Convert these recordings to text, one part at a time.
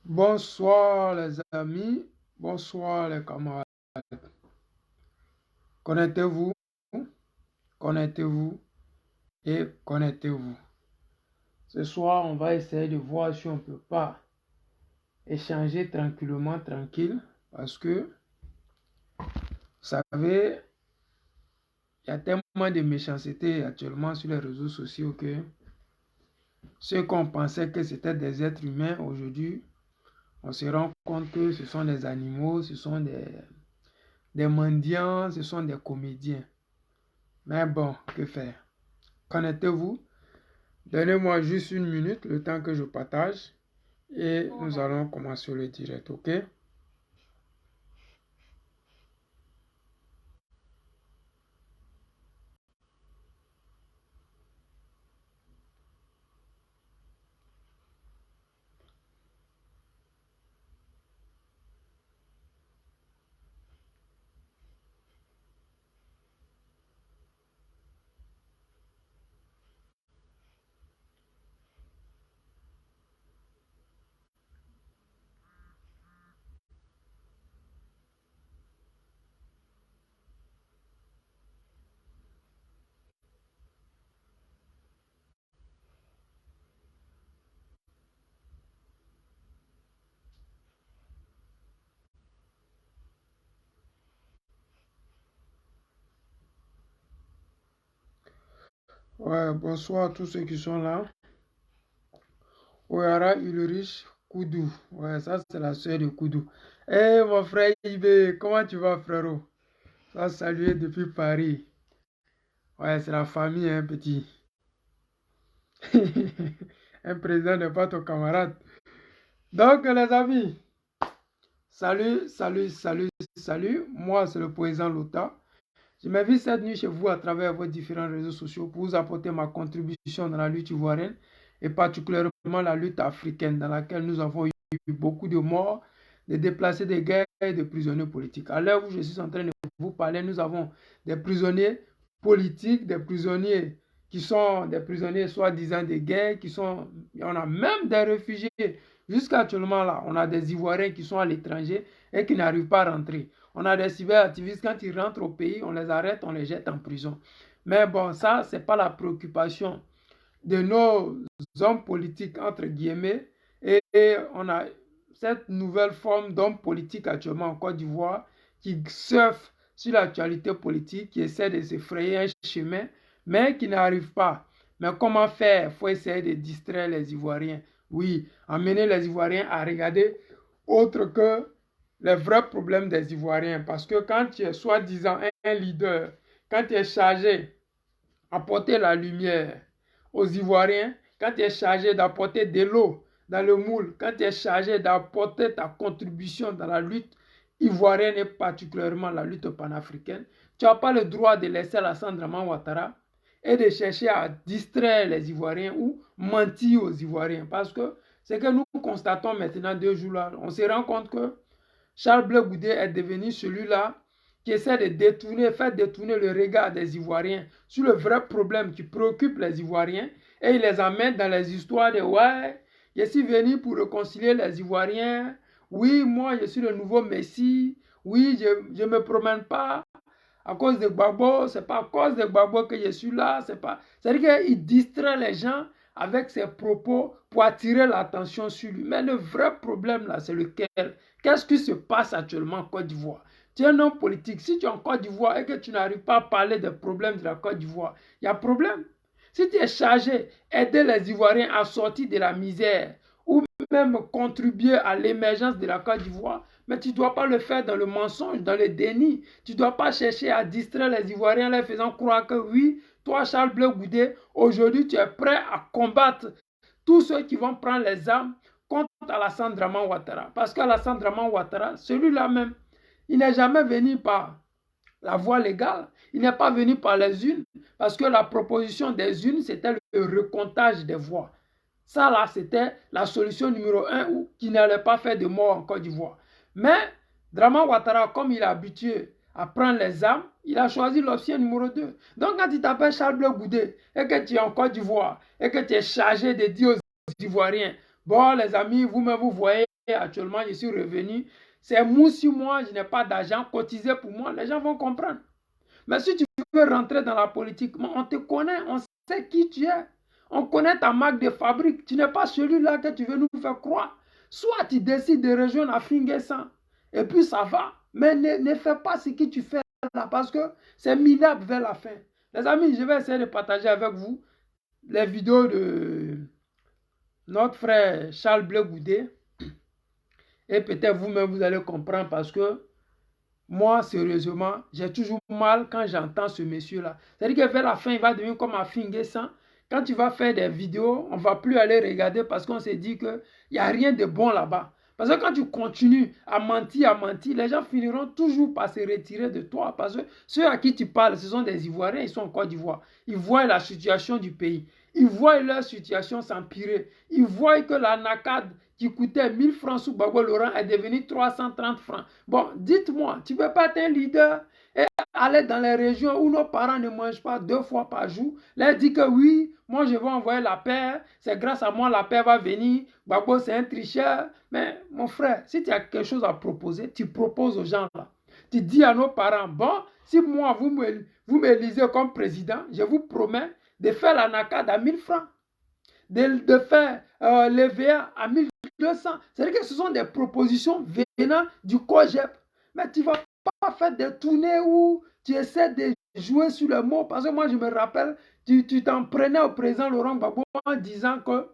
Bonsoir les amis, bonsoir les camarades. Connectez-vous, connectez-vous et connectez-vous. Ce soir, on va essayer de voir si on ne peut pas échanger tranquillement, tranquille, parce que, vous savez, il y a tellement de méchanceté actuellement sur les réseaux sociaux que ceux qu'on pensait que c'était des êtres humains, aujourd'hui, on se rend compte que ce sont des animaux, ce sont des mendiants, ce sont des comédiens. Mais bon, que faire? Connectez-vous. Donnez-moi juste une minute, le temps que je partage. Et nous allons commencer le direct, ok? Ouais, bonsoir à tous ceux qui sont là. Oyara Ulrich Koudou. Ouais, ça c'est la soeur de Koudou. Eh mon frère Ibe, comment tu vas frérot? Ça salué depuis Paris. Ouais, c'est la famille, hein, petit. Un président n'est pas ton camarade. Donc les amis, salut, salut, salut, salut. Moi c'est le président Lota. Je m'invite cette nuit chez vous à travers vos différents réseaux sociaux pour vous apporter ma contribution dans la lutte ivoirienne et particulièrement la lutte africaine dans laquelle nous avons eu beaucoup de morts, de déplacés de guerre et de prisonniers politiques. À l'heure où je suis en train de vous parler, nous avons des prisonniers politiques, des prisonniers qui sont des prisonniers soi-disant de guerre, on a même des réfugiés. Jusqu'à actuellement là, on a des Ivoiriens qui sont à l'étranger et qui n'arrivent pas à rentrer. On a des cyberactivistes, quand ils rentrent au pays, on les arrête, on les jette en prison. Mais bon, ça, ce n'est pas la préoccupation de nos hommes politiques, entre guillemets. Et on a cette nouvelle forme d'hommes politiques actuellement en Côte d'Ivoire qui surfent sur l'actualité politique, qui essaient de se frayer un chemin, mais qui n'arrivent pas. Mais comment faire? Il faut essayer de distraire les Ivoiriens. Oui, amener les Ivoiriens à regarder autre que les vrais problèmes des Ivoiriens. Parce que quand tu es soi-disant un leader, quand tu es chargé d'apporter la lumière aux Ivoiriens, quand tu es chargé d'apporter de l'eau dans le moule, quand tu es chargé d'apporter ta contribution dans la lutte ivoirienne et particulièrement la lutte panafricaine, tu n'as pas le droit de laisser Alassane Draman Ouattara et de chercher à distraire les Ivoiriens ou mentir aux Ivoiriens. Parce que ce que nous constatons maintenant 2 jours là, on se rend compte que Charles Blé Goudé est devenu celui-là qui essaie de faire détourner le regard des Ivoiriens sur le vrai problème qui préoccupe les Ivoiriens et il les amène dans les histoires de « ouais, je suis venu pour réconcilier les Ivoiriens, oui, moi je suis le nouveau Messie, oui, je ne me promène pas à cause de Gbagbo, c'est pas à cause de Gbagbo que je suis là, c'est pas... C'est-à-dire qu'il distrait les gens avec ses propos pour attirer l'attention sur lui. Mais le vrai problème là, c'est lequel? Qu'est-ce qui se passe actuellement en Côte d'Ivoire? Tu es un homme politique. Si tu es en Côte d'Ivoire et que tu n'arrives pas à parler des problèmes de la Côte d'Ivoire, il y a problème. Si tu es chargé d'aider les Ivoiriens à sortir de la misère ou même contribuer à l'émergence de la Côte d'Ivoire, mais tu ne dois pas le faire dans le mensonge, dans le déni. Tu ne dois pas chercher à distraire les Ivoiriens en leur faisant croire que oui, toi Charles Blé Goudé, aujourd'hui tu es prêt à combattre tous ceux qui vont prendre les armes contre Alassane Draman Ouattara. Parce qu'Alassane Draman Ouattara, celui-là même, il n'est jamais venu par la voie légale. Il n'est pas venu par les unes, parce que la proposition des unes, c'était le recomptage des voix. Ça, là, c'était la solution numéro 1 qui n'allait pas faire de mort en Côte d'Ivoire. Mais Draman Ouattara, comme il est habitué à prendre les armes, il a choisi l'option numéro 2. Donc, quand il t'appelle Charles Blé Goudé et que tu es en Côte d'Ivoire et que tu es chargé de dire aux Ivoiriens, bon, les amis, vous-même, vous voyez actuellement, je suis revenu. C'est mou sur moi, je n'ai pas d'argent, cotisez pour moi, les gens vont comprendre. Mais si tu veux rentrer dans la politique, on te connaît, on sait qui tu es. On connaît ta marque de fabrique. Tu n'es pas celui-là que tu veux nous faire croire. Soit tu décides de rejoindre Afinguessan, et puis ça va. Mais ne fais pas ce que tu fais là, parce que c'est minable vers la fin. Les amis, je vais essayer de partager avec vous les vidéos de notre frère Charles Blé Goudé. Et peut-être vous-même, vous allez comprendre parce que moi, sérieusement, j'ai toujours mal quand j'entends ce monsieur-là. C'est-à-dire que vers la fin, il va devenir comme Afinguessan. Quand tu vas faire des vidéos, on ne va plus aller regarder parce qu'on s'est dit qu'il n'y a rien de bon là-bas. Parce que quand tu continues à mentir, les gens finiront toujours par se retirer de toi. Parce que ceux à qui tu parles, ce sont des Ivoiriens, ils sont en Côte d'Ivoire. Ils voient la situation du pays. Ils voient leur situation s'empirer. Ils voient que la NACAD qui coûtait 1000 francs sous Gbagbo Laurent est devenue 330 francs. Bon, dites-moi, tu ne peux pas être un leader et aller dans les régions où nos parents ne mangent pas 2 fois par jour, leur dire que oui, moi je vais envoyer la paix, c'est grâce à moi la paix va venir, Gbagbo c'est un tricheur. Mais mon frère, si tu as quelque chose à proposer, tu proposes aux gens là. Tu dis à nos parents, bon, si moi vous m'élisez comme président, je vous promets de faire la NACAD à 1000 francs, de faire l'EVA à 1200. C'est-à-dire que ce sont des propositions venant du COGEP. Mais tu ne vas pas faire des tournées où tu essaies de jouer sur le mot. Parce que moi, je me rappelle, tu t'en prenais au président Laurent Gbagbo en disant que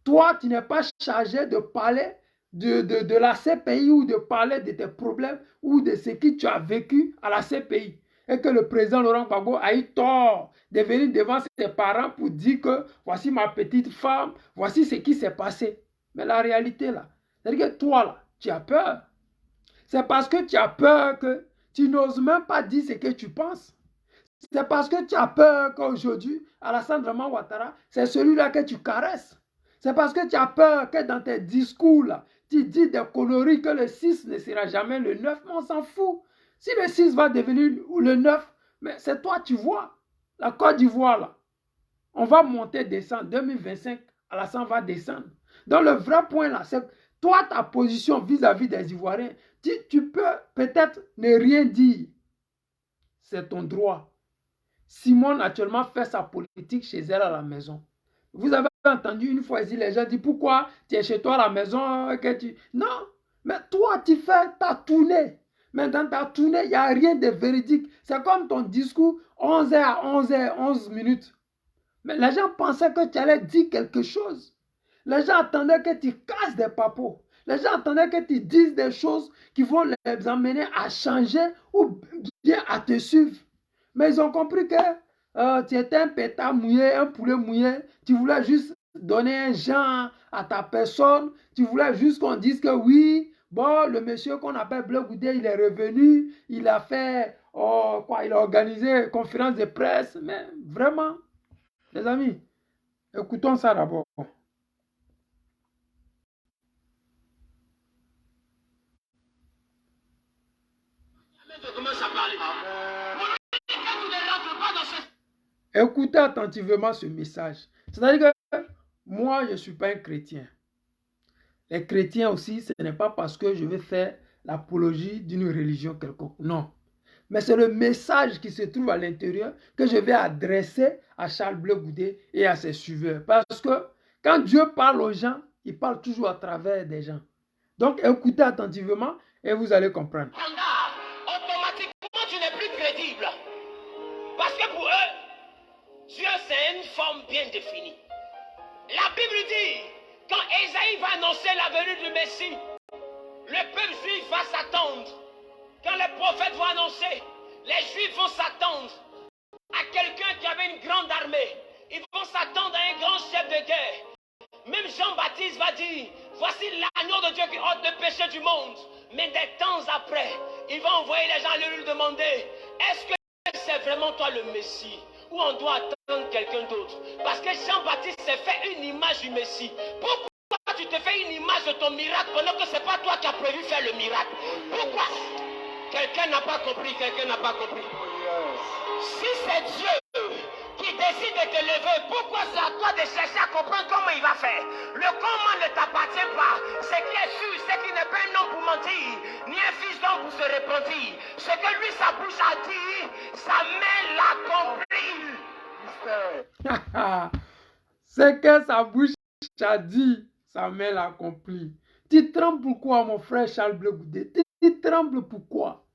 toi, tu n'es pas chargé de parler de la CPI ou de parler de tes problèmes ou de ce que tu as vécu à la CPI. Et que le président Laurent Gbagbo a eu tort de venir devant ses parents pour dire que voici ma petite femme, voici ce qui s'est passé. Mais la réalité là, c'est-à-dire que toi là, tu as peur. C'est parce que tu as peur que tu n'oses même pas dire ce que tu penses. C'est parce que tu as peur qu'aujourd'hui, Alassane Draman Ouattara, c'est celui-là que tu caresses. C'est parce que tu as peur que dans tes discours là, tu dis des conneries que le 6 ne sera jamais le 9, mais on s'en fout. Si le 6 va devenir le 9, mais c'est toi, tu vois. La Côte d'Ivoire, là, on va monter, descendre. 2025, Alassane va descendre. Donc, le vrai point, là, c'est toi, ta position vis-à-vis des Ivoiriens, tu peux peut-être ne rien dire. C'est ton droit. Simone, actuellement, fait sa politique chez elle à la maison. Vous avez entendu une fois ici, les gens disent, pourquoi tu es chez toi à la maison que tu... Non, mais toi, tu fais ta tournée. Mais dans ta tournée, il n'y a rien de véridique. C'est comme ton discours, 11h à 11h, 11 minutes. Mais les gens pensaient que tu allais dire quelque chose. Les gens attendaient que tu casses des papos. Les gens attendaient que tu dises des choses qui vont les emmener à changer ou bien à te suivre. Mais ils ont compris que tu étais un pétard mouillé, un poulet mouillé. Tu voulais juste donner un genre à ta personne. Tu voulais juste qu'on dise que oui, bon, le monsieur qu'on appelle Blé Goudé, il est revenu. Il a fait, il a organisé une conférence de presse. Mais vraiment, les amis, écoutons ça d'abord. Écoutez attentivement ce message. C'est-à-dire que moi, je ne suis pas un chrétien. Les chrétiens aussi, ce n'est pas parce que je vais faire l'apologie d'une religion quelconque. Non. Mais c'est le message qui se trouve à l'intérieur que je vais adresser à Charles Blé Goudé et à ses suiveurs. Parce que quand Dieu parle aux gens, il parle toujours à travers des gens. Donc écoutez attentivement et vous allez comprendre. Automatiquement, tu n'es plus crédible. Parce que pour eux, Dieu, c'est une forme bien définie. La Bible dit, quand Ésaïe va annoncer la venue du Messie, le peuple juif va s'attendre. Quand les prophètes vont annoncer, les Juifs vont s'attendre à quelqu'un qui avait une grande armée. Ils vont s'attendre à un grand chef de guerre. Même Jean-Baptiste va dire, voici l'agneau de Dieu qui ôte le péché du monde. Mais des temps après, il va envoyer les gens à lui demander, est-ce que c'est vraiment toi le Messie? Ou on doit attendre quelqu'un d'autre? Parce que Jean-Baptiste s'est fait une image du Messie. Pourquoi tu te fais une image de ton miracle pendant que ce n'est pas toi qui as prévu faire le miracle? Pourquoi? Quelqu'un n'a pas compris, quelqu'un n'a pas compris. Si c'est Dieu qui décide de te lever, pourquoi c'est à toi de chercher à comprendre comment il va faire? Le comment ne t'appartient pas. Ce qui est sûr, pas un homme pour mentir, ni un fils d'homme pour se repentir. Ce que lui, sa bouche a dit, sa main l'accomplit. Ce que sa bouche a dit, sa main l'accomplit. Tu trembles pourquoi, mon frère Charles Bleu Goudé? Tu trembles pourquoi?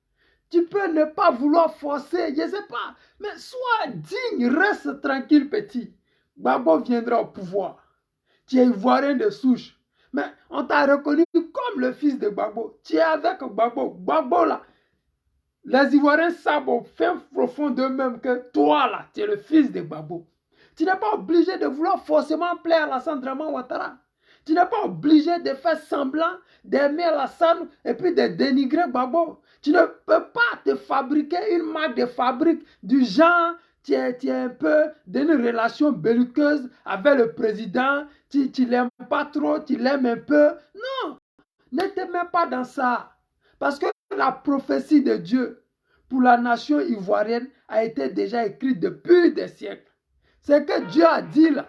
Tu peux ne pas vouloir forcer, je ne sais pas. Mais sois digne, reste tranquille, petit. Gbagbo viendra au pouvoir. Tu es ivoirien de souche. Mais on t'a reconnu comme le fils de Gbagbo. Tu es avec Gbagbo. Gbagbo, là, les Ivoiriens savent au fin profond d'eux-mêmes que toi, là, tu es le fils de Gbagbo. Tu n'es pas obligé de vouloir forcément plaire à Alassane Draman Ouattara. Tu n'es pas obligé de faire semblant d'aimer Alassane et puis de dénigrer Gbagbo. Tu ne peux pas te fabriquer une marque de fabrique du genre, tu es un peu d'une relation belliqueuse avec le président, tu l'aimes pas trop, tu l'aimes un peu. Non, ne te mets pas dans ça. Parce que la prophétie de Dieu pour la nation ivoirienne a été déjà écrite depuis des siècles. Ce que Dieu a dit là,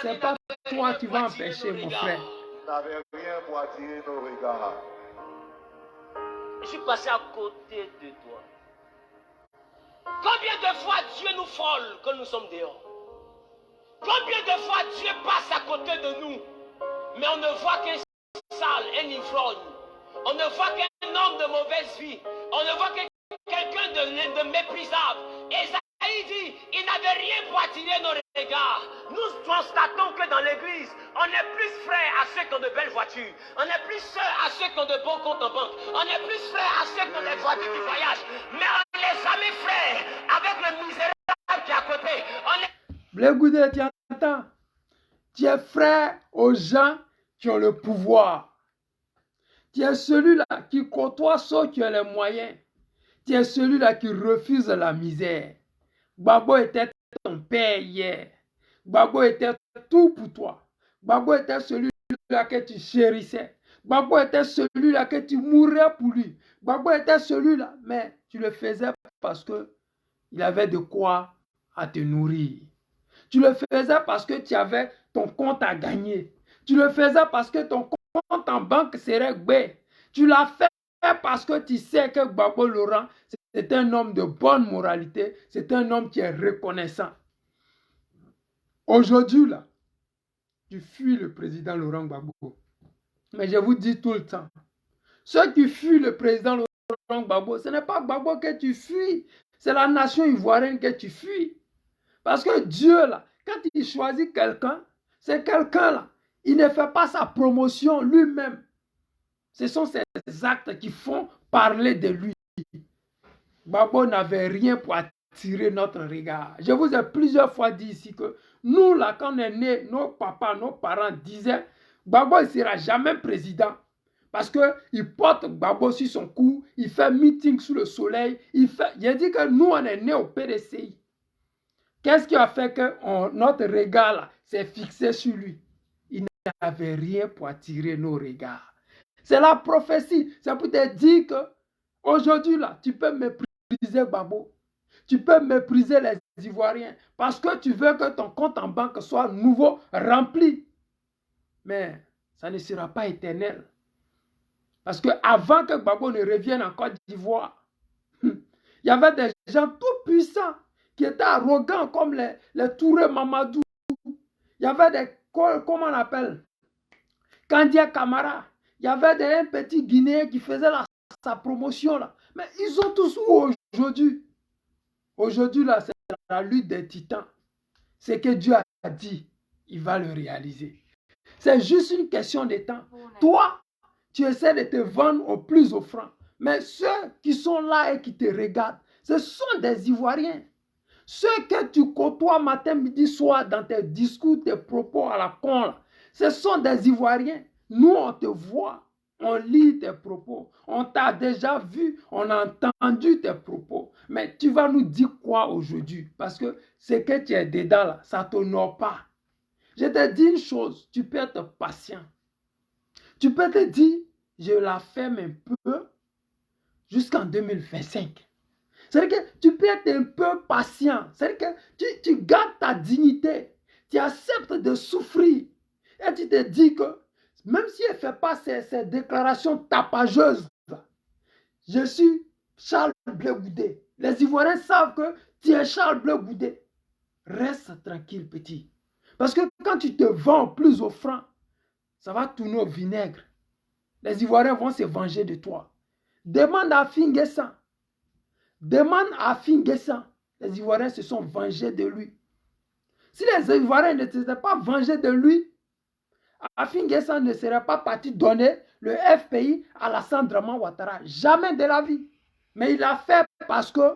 c'est pas toi qui vas empêcher, mon frère. Vous n'avez rien pour attirer nos regards. Je suis passé à côté de toi. Combien de fois Dieu nous frôle quand nous sommes dehors? Combien de fois Dieu passe à côté de nous, mais on ne voit qu'un sale, un ivrogne. On ne voit qu'un homme de mauvaise vie. On ne voit que quelqu'un de méprisable. Esaïe dit, il n'avait rien pour attirer nos regards. Nous constatons que dans l'église, on est plus frères à ceux qui ont de belles voitures. On est plus sœurs à ceux qui ont de bons comptes en banque. On est plus frères à ceux qui ont des voitures qui voyagent. Mais on n'est jamais frères avec le misérable qui est à côté. Bleu Goudé, tu entends? Tu es frère aux gens qui ont le pouvoir. Tu es celui-là qui côtoie ceux qui ont les moyens. Tu es celui-là qui refuse la misère. Gbagbo était ton père hier. Gbagbo était tout pour toi. Gbagbo était celui-là que tu chérissais. Gbagbo était celui-là que tu mourrais pour lui. Gbagbo était celui-là, mais tu le faisais parce qu'il avait de quoi à te nourrir. Tu le faisais parce que tu avais ton compte à gagner. Tu le faisais parce que ton compte en banque serait gbé. Tu l'as fait parce que tu sais que Gbagbo Laurent, c'est un homme de bonne moralité. C'est un homme qui est reconnaissant. Aujourd'hui, là, tu fuis le président Laurent Gbagbo. Mais je vous dis tout le temps, ceux qui fuient le président Laurent Gbagbo, ce n'est pas Gbagbo que tu fuis. C'est la nation ivoirienne que tu fuis. Parce que Dieu, là, quand il choisit quelqu'un, c'est quelqu'un-là. Il ne fait pas sa promotion lui-même. Ce sont ses actes qui font parler de lui. Gbagbo n'avait rien pour attirer notre regard. Je vous ai plusieurs fois dit ici que nous, là, quand on est nés, nos papas, nos parents disaient Gbagbo ne sera jamais président. Parce qu'il porte Gbagbo sur son cou, il fait meeting sous le soleil. J'ai dit que nous, on est nés au PDCI. Qu'est-ce qui a fait que notre regard s'est fixé sur lui? Il n'avait rien pour attirer nos regards. C'est la prophétie. C'est pour te dire que aujourd'hui, là, tu peux mépriser Gbagbo. Tu peux mépriser les Ivoiriens parce que tu veux que ton compte en banque soit nouveau, rempli. Mais ça ne sera pas éternel. Parce qu'avant que Gbagbo ne revienne en Côte d'Ivoire, il y avait des gens tout puissants qui étaient arrogants comme les Touré Mamadou. Il y avait des, comment on appelle, Kandia Kamara. Il y avait un petit Guinéen qui faisait sa promotion là. Mais ils ont tous où aujourd'hui? Aujourd'hui là, c'est la lutte des titans. C'est que Dieu a dit, il va le réaliser. C'est juste une question de temps. Toi, tu essaies de te vendre au plus offrant. Mais ceux qui sont là et qui te regardent, ce sont des Ivoiriens. Ceux que tu côtoies matin, midi, soir dans tes discours, tes propos à la con, là, ce sont des Ivoiriens. Nous, on te voit, on lit tes propos, on t'a déjà vu, on a entendu tes propos. Mais tu vas nous dire quoi aujourd'hui? Parce que ce que tu es dedans, là, ça ne t'honore pas. Je te dis une chose, tu peux être patient. Tu peux te dire, je la ferme un peu jusqu'en 2025. C'est-à-dire que tu peux être un peu patient. C'est-à-dire que tu gardes ta dignité. Tu acceptes de souffrir. Et tu te dis que même si elle ne fait pas ces déclarations tapageuses, je suis Charles Blé Goudé. Les Ivoiriens savent que tu es Charles Blé Goudé. Reste tranquille, petit. Parce que quand tu te vends plus au franc, ça va tourner au vinaigre. Les Ivoiriens vont se venger de toi. Demande à Finguessan. Demande à Finguessan. Les Ivoiriens se sont vengés de lui. Si les Ivoiriens ne s'étaient pas vengés de lui, Finguessan ne serait pas parti donner le FPI à Alassane Draman Ouattara. Jamais de la vie. Mais il l'a fait parce qu'il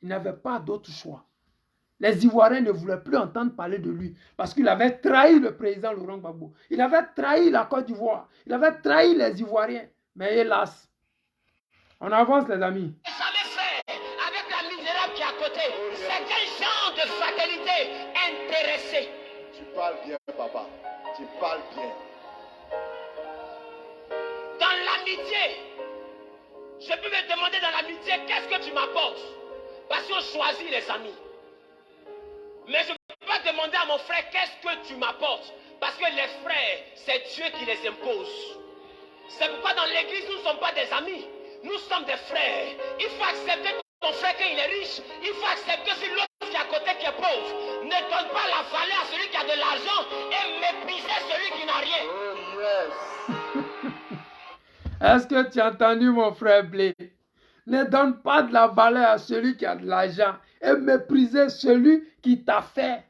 n'avait pas d'autre choix. Les Ivoiriens ne voulaient plus entendre parler de lui parce qu'il avait trahi le président Laurent Gbagbo. Il avait trahi la Côte d'Ivoire. Il avait trahi les Ivoiriens. Mais hélas, on avance les amis. Jamais fait avec la misérable qui est à côté. C'est quel genre de fatalité intéressée? Tu parles bien, papa. Tu parles bien. Dans l'amitié, je peux me demander dans l'amitié, qu'est-ce que tu m'apportes? Parce qu'on choisit les amis. Mais je ne peux pas demander à mon frère, qu'est-ce que tu m'apportes? Parce que les frères, c'est Dieu qui les impose. C'est pourquoi dans l'église, nous ne sommes pas des amis. Nous sommes des frères. Il faut accepter ton frère qu'il est riche. Il faut accepter si l'autre qui est à côté qui est pauvre. Ne donne pas la valeur à celui qui a de l'argent et mépriser celui qui n'a rien. Oh yes. Est-ce que tu as entendu mon frère Blé? Ne donne pas de la valeur à celui qui a de l'argent et mépriser celui qui t'a fait.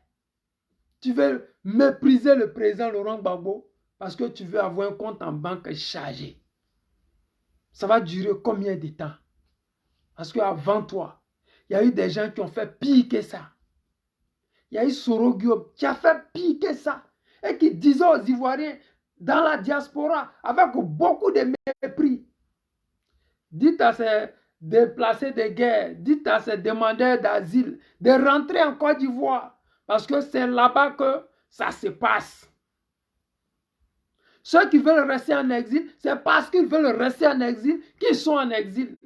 Tu veux mépriser le président Laurent Gbagbo parce que tu veux avoir un compte en banque chargé. Ça va durer combien de temps? Parce qu'avant toi, il y a eu des gens qui ont fait pire que ça. Il y a eu Soro Guillaume qui a fait pire que ça et qui disait aux Ivoiriens dans la diaspora avec beaucoup de mépris. Dites à ces déplacés de guerre, dites à ces demandeurs d'asile de rentrer en Côte d'Ivoire parce que c'est là-bas que ça se passe. Ceux qui veulent rester en exil, c'est parce qu'ils veulent rester en exil qu'ils sont en exil.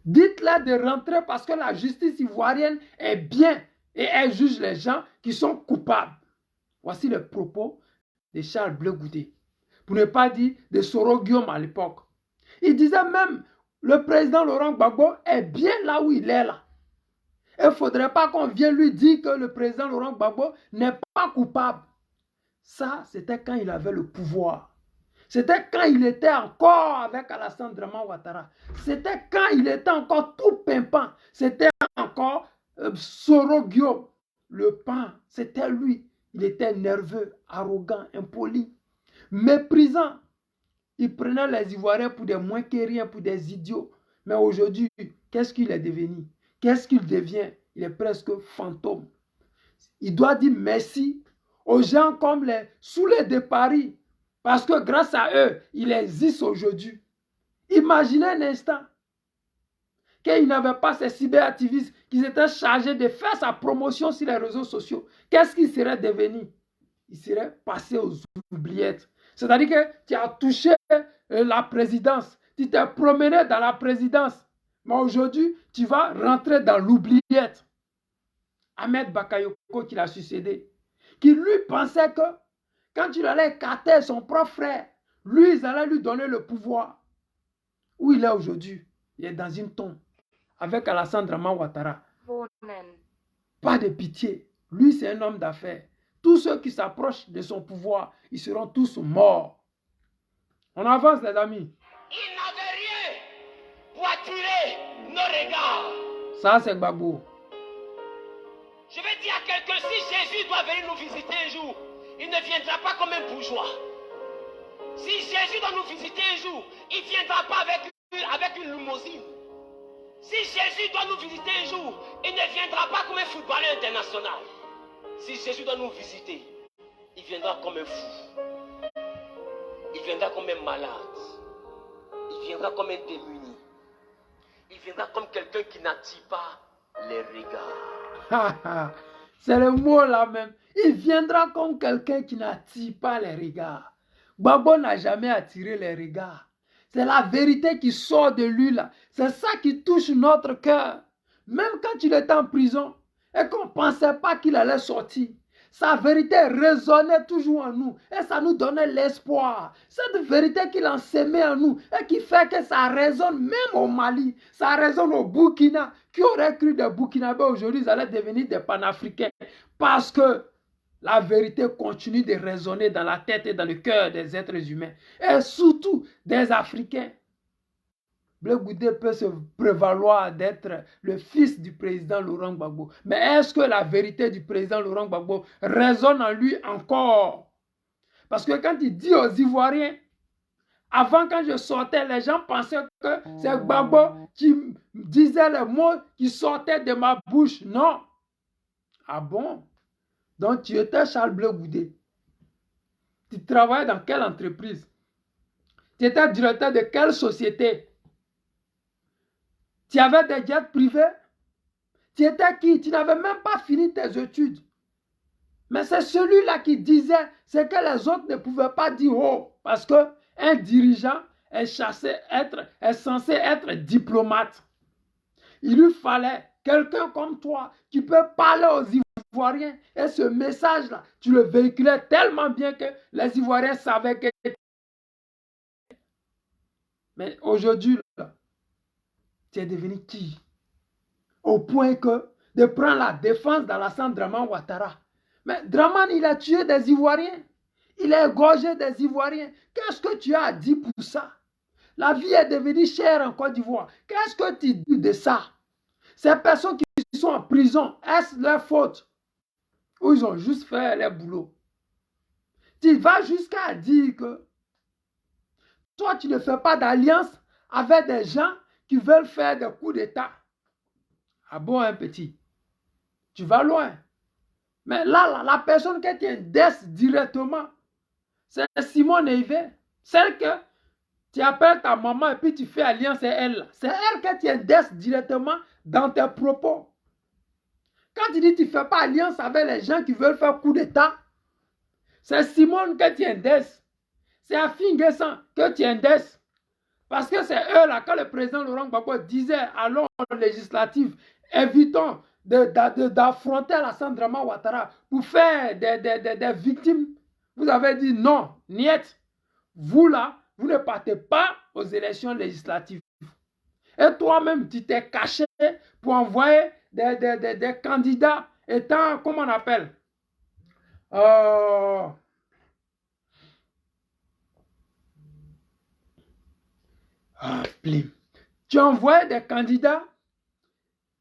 Dites-leur de rentrer parce que la justice ivoirienne est bien et elle juge les gens qui sont coupables. Voici le propos de Charles Blé Goudé. Pour ne pas dire de Soro Guillaume à l'époque. Il disait même, le président Laurent Gbagbo est bien là où il est là. Il ne faudrait pas qu'on vienne lui dire que le président Laurent Gbagbo n'est pas coupable. Ça, c'était quand il avait le pouvoir. C'était quand il était encore avec Alassane Draman Ouattara. C'était quand il était encore tout pimpant. C'était encore Soro Guillaume, le pan. C'était lui. Il était nerveux, arrogant, impoli, méprisant. Il prenait les Ivoiriens pour des moins que rien, pour des idiots. Mais aujourd'hui, qu'est-ce qu'il est devenu? Qu'est-ce qu'il devient? Il est presque fantôme. Il doit dire merci aux gens comme les Soulés de Paris. Parce que grâce à eux, il existe aujourd'hui. Imaginez un instant qu'il n'avait pas ces cyberactivistes qui étaient chargés de faire sa promotion sur les réseaux sociaux. Qu'est-ce qu'il serait devenu? Il serait passé aux oubliettes. C'est-à-dire que tu as touché la présidence. Tu t'es promené dans la présidence. Mais aujourd'hui, tu vas rentrer dans l'oubliette. Ahmed Bakayoko qui l'a succédé. Qui lui pensait que quand il allait écarter son propre frère, lui, ils allaient lui donner le pouvoir. Où il est aujourd'hui? Il est dans une tombe. Avec Alassane Draman Ouattara. Pas de pitié. Lui, c'est un homme d'affaires. Tous ceux qui s'approchent de son pouvoir, ils seront tous morts. On avance, les amis. Il n'avait rien pour attirer nos regards. Ça, c'est Gbagbo. Je vais dire à quelqu'un, si Jésus doit venir nous visiter un jour, il ne viendra pas comme un bourgeois. Si Jésus doit nous visiter un jour, il ne viendra pas avec une limousine. Si Jésus doit nous visiter un jour, il ne viendra pas comme un footballeur international. Si Jésus doit nous visiter, il viendra comme un fou. Il viendra comme un malade. Il viendra comme un démuni. Il viendra comme quelqu'un qui n'attire pas les regards. C'est le mot là même. Il viendra comme quelqu'un qui n'attire pas les regards. Gbagbo n'a jamais attiré les regards. C'est la vérité qui sort de lui là. C'est ça qui touche notre cœur. Même quand il était en prison et qu'on ne pensait pas qu'il allait sortir. sa vérité résonnait toujours en nous et ça nous donnait l'espoir. Cette vérité qu'il a semée en nous et qui fait que ça résonne même au Mali, ça résonne au Burkina. Qui aurait cru des Burkinabés aujourd'hui, ils allaient devenir des panafricains parce que la vérité continue de résonner dans la tête et dans le cœur des êtres humains et surtout des Africains. Blé Goudé peut se prévaloir d'être le fils du président Laurent Gbagbo. Mais est-ce que la vérité du président Laurent Gbagbo résonne en lui encore? Parce que quand il dit aux Ivoiriens, avant quand je sortais, les gens pensaient que c'est Gbagbo qui disait les mots qui sortaient de ma bouche. Non. Ah bon? Donc tu étais Charles Blé Goudé. Tu travaillais dans quelle entreprise? Tu étais directeur de quelle société? Tu avais des jets privés? Tu étais qui? Tu n'avais même pas fini tes études. Mais c'est celui-là qui disait ce que les autres ne pouvaient pas dire haut. Parce qu'un dirigeant est censé être diplomate. Il lui fallait quelqu'un comme toi qui peut parler aux Ivoiriens. Et ce message-là, tu le véhiculais tellement bien que les Ivoiriens savaient que... Mais aujourd'hui, tu es devenu qui? Au point que de prendre la défense d'Alassane Draman Ouattara. Mais Draman, il a tué des Ivoiriens. Il a égorgé des Ivoiriens. Qu'est-ce que tu as à dire pour ça? La vie est devenue chère en Côte d'Ivoire. Qu'est-ce que tu dis de ça? Ces personnes qui sont en prison, est-ce leur faute? Ou ils ont juste fait leur boulot? Tu vas jusqu'à dire que toi, tu ne fais pas d'alliance avec des gens qui veulent faire des coups d'État. Ah bon, un petit? Tu vas loin. Mais là, la personne qui t'indexe directement, c'est Simone Eivé. Celle que tu appelles ta maman et puis tu fais alliance avec elle. C'est elle que tu indexe directement dans tes propos. Quand tu dis que tu ne fais pas alliance avec les gens qui veulent faire coup d'État, c'est Simone que tu indexe. C'est Afin Guessan que tu indexes. Parce que c'est eux là, quand le président Laurent Gbagbo disait allons aux législatives, évitons d'affronter Alassane Draman Ouattara pour faire des victimes. Vous avez dit non, niet. Vous là, vous ne partez pas aux élections législatives. Et toi-même, tu t'es caché pour envoyer des candidats étant, comment on appelle, tu envoies des candidats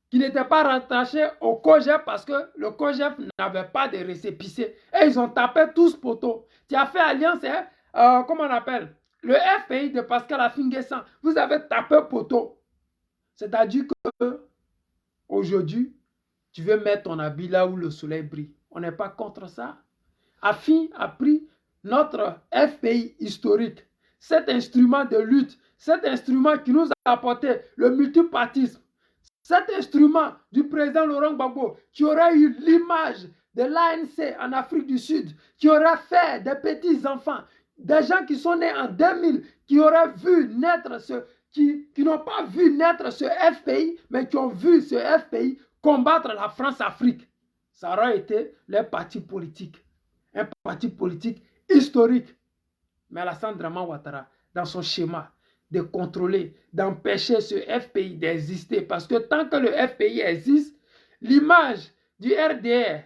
qui n'étaient pas rattachés au COGEP parce que le COGEP n'avait pas de récépissé. Et ils ont tapé tous poteaux. Tu as fait alliance, comment on appelle, le FPI de Pascal Afin Guessan. Vous avez tapé poteau. C'est-à-dire que aujourd'hui, tu veux mettre ton habit là où le soleil brille. On n'est pas contre ça. Afin a pris notre FPI historique, cet instrument de lutte, cet instrument qui nous a apporté le multipartisme, cet instrument du président Laurent Gbagbo qui aurait eu l'image de l'ANC en Afrique du Sud, qui aurait fait des petits-enfants, des gens qui sont nés en 2000, qui auraient vu naître qui n'ont pas vu naître ce FPI, mais qui ont vu ce FPI combattre la France-Afrique. Ça aurait été leur parti politique. Un parti politique historique. Mais Alassane Draman Ouattara, dans son schéma de contrôler, d'empêcher ce FPI d'exister, parce que tant que le FPI existe, l'image du RDR,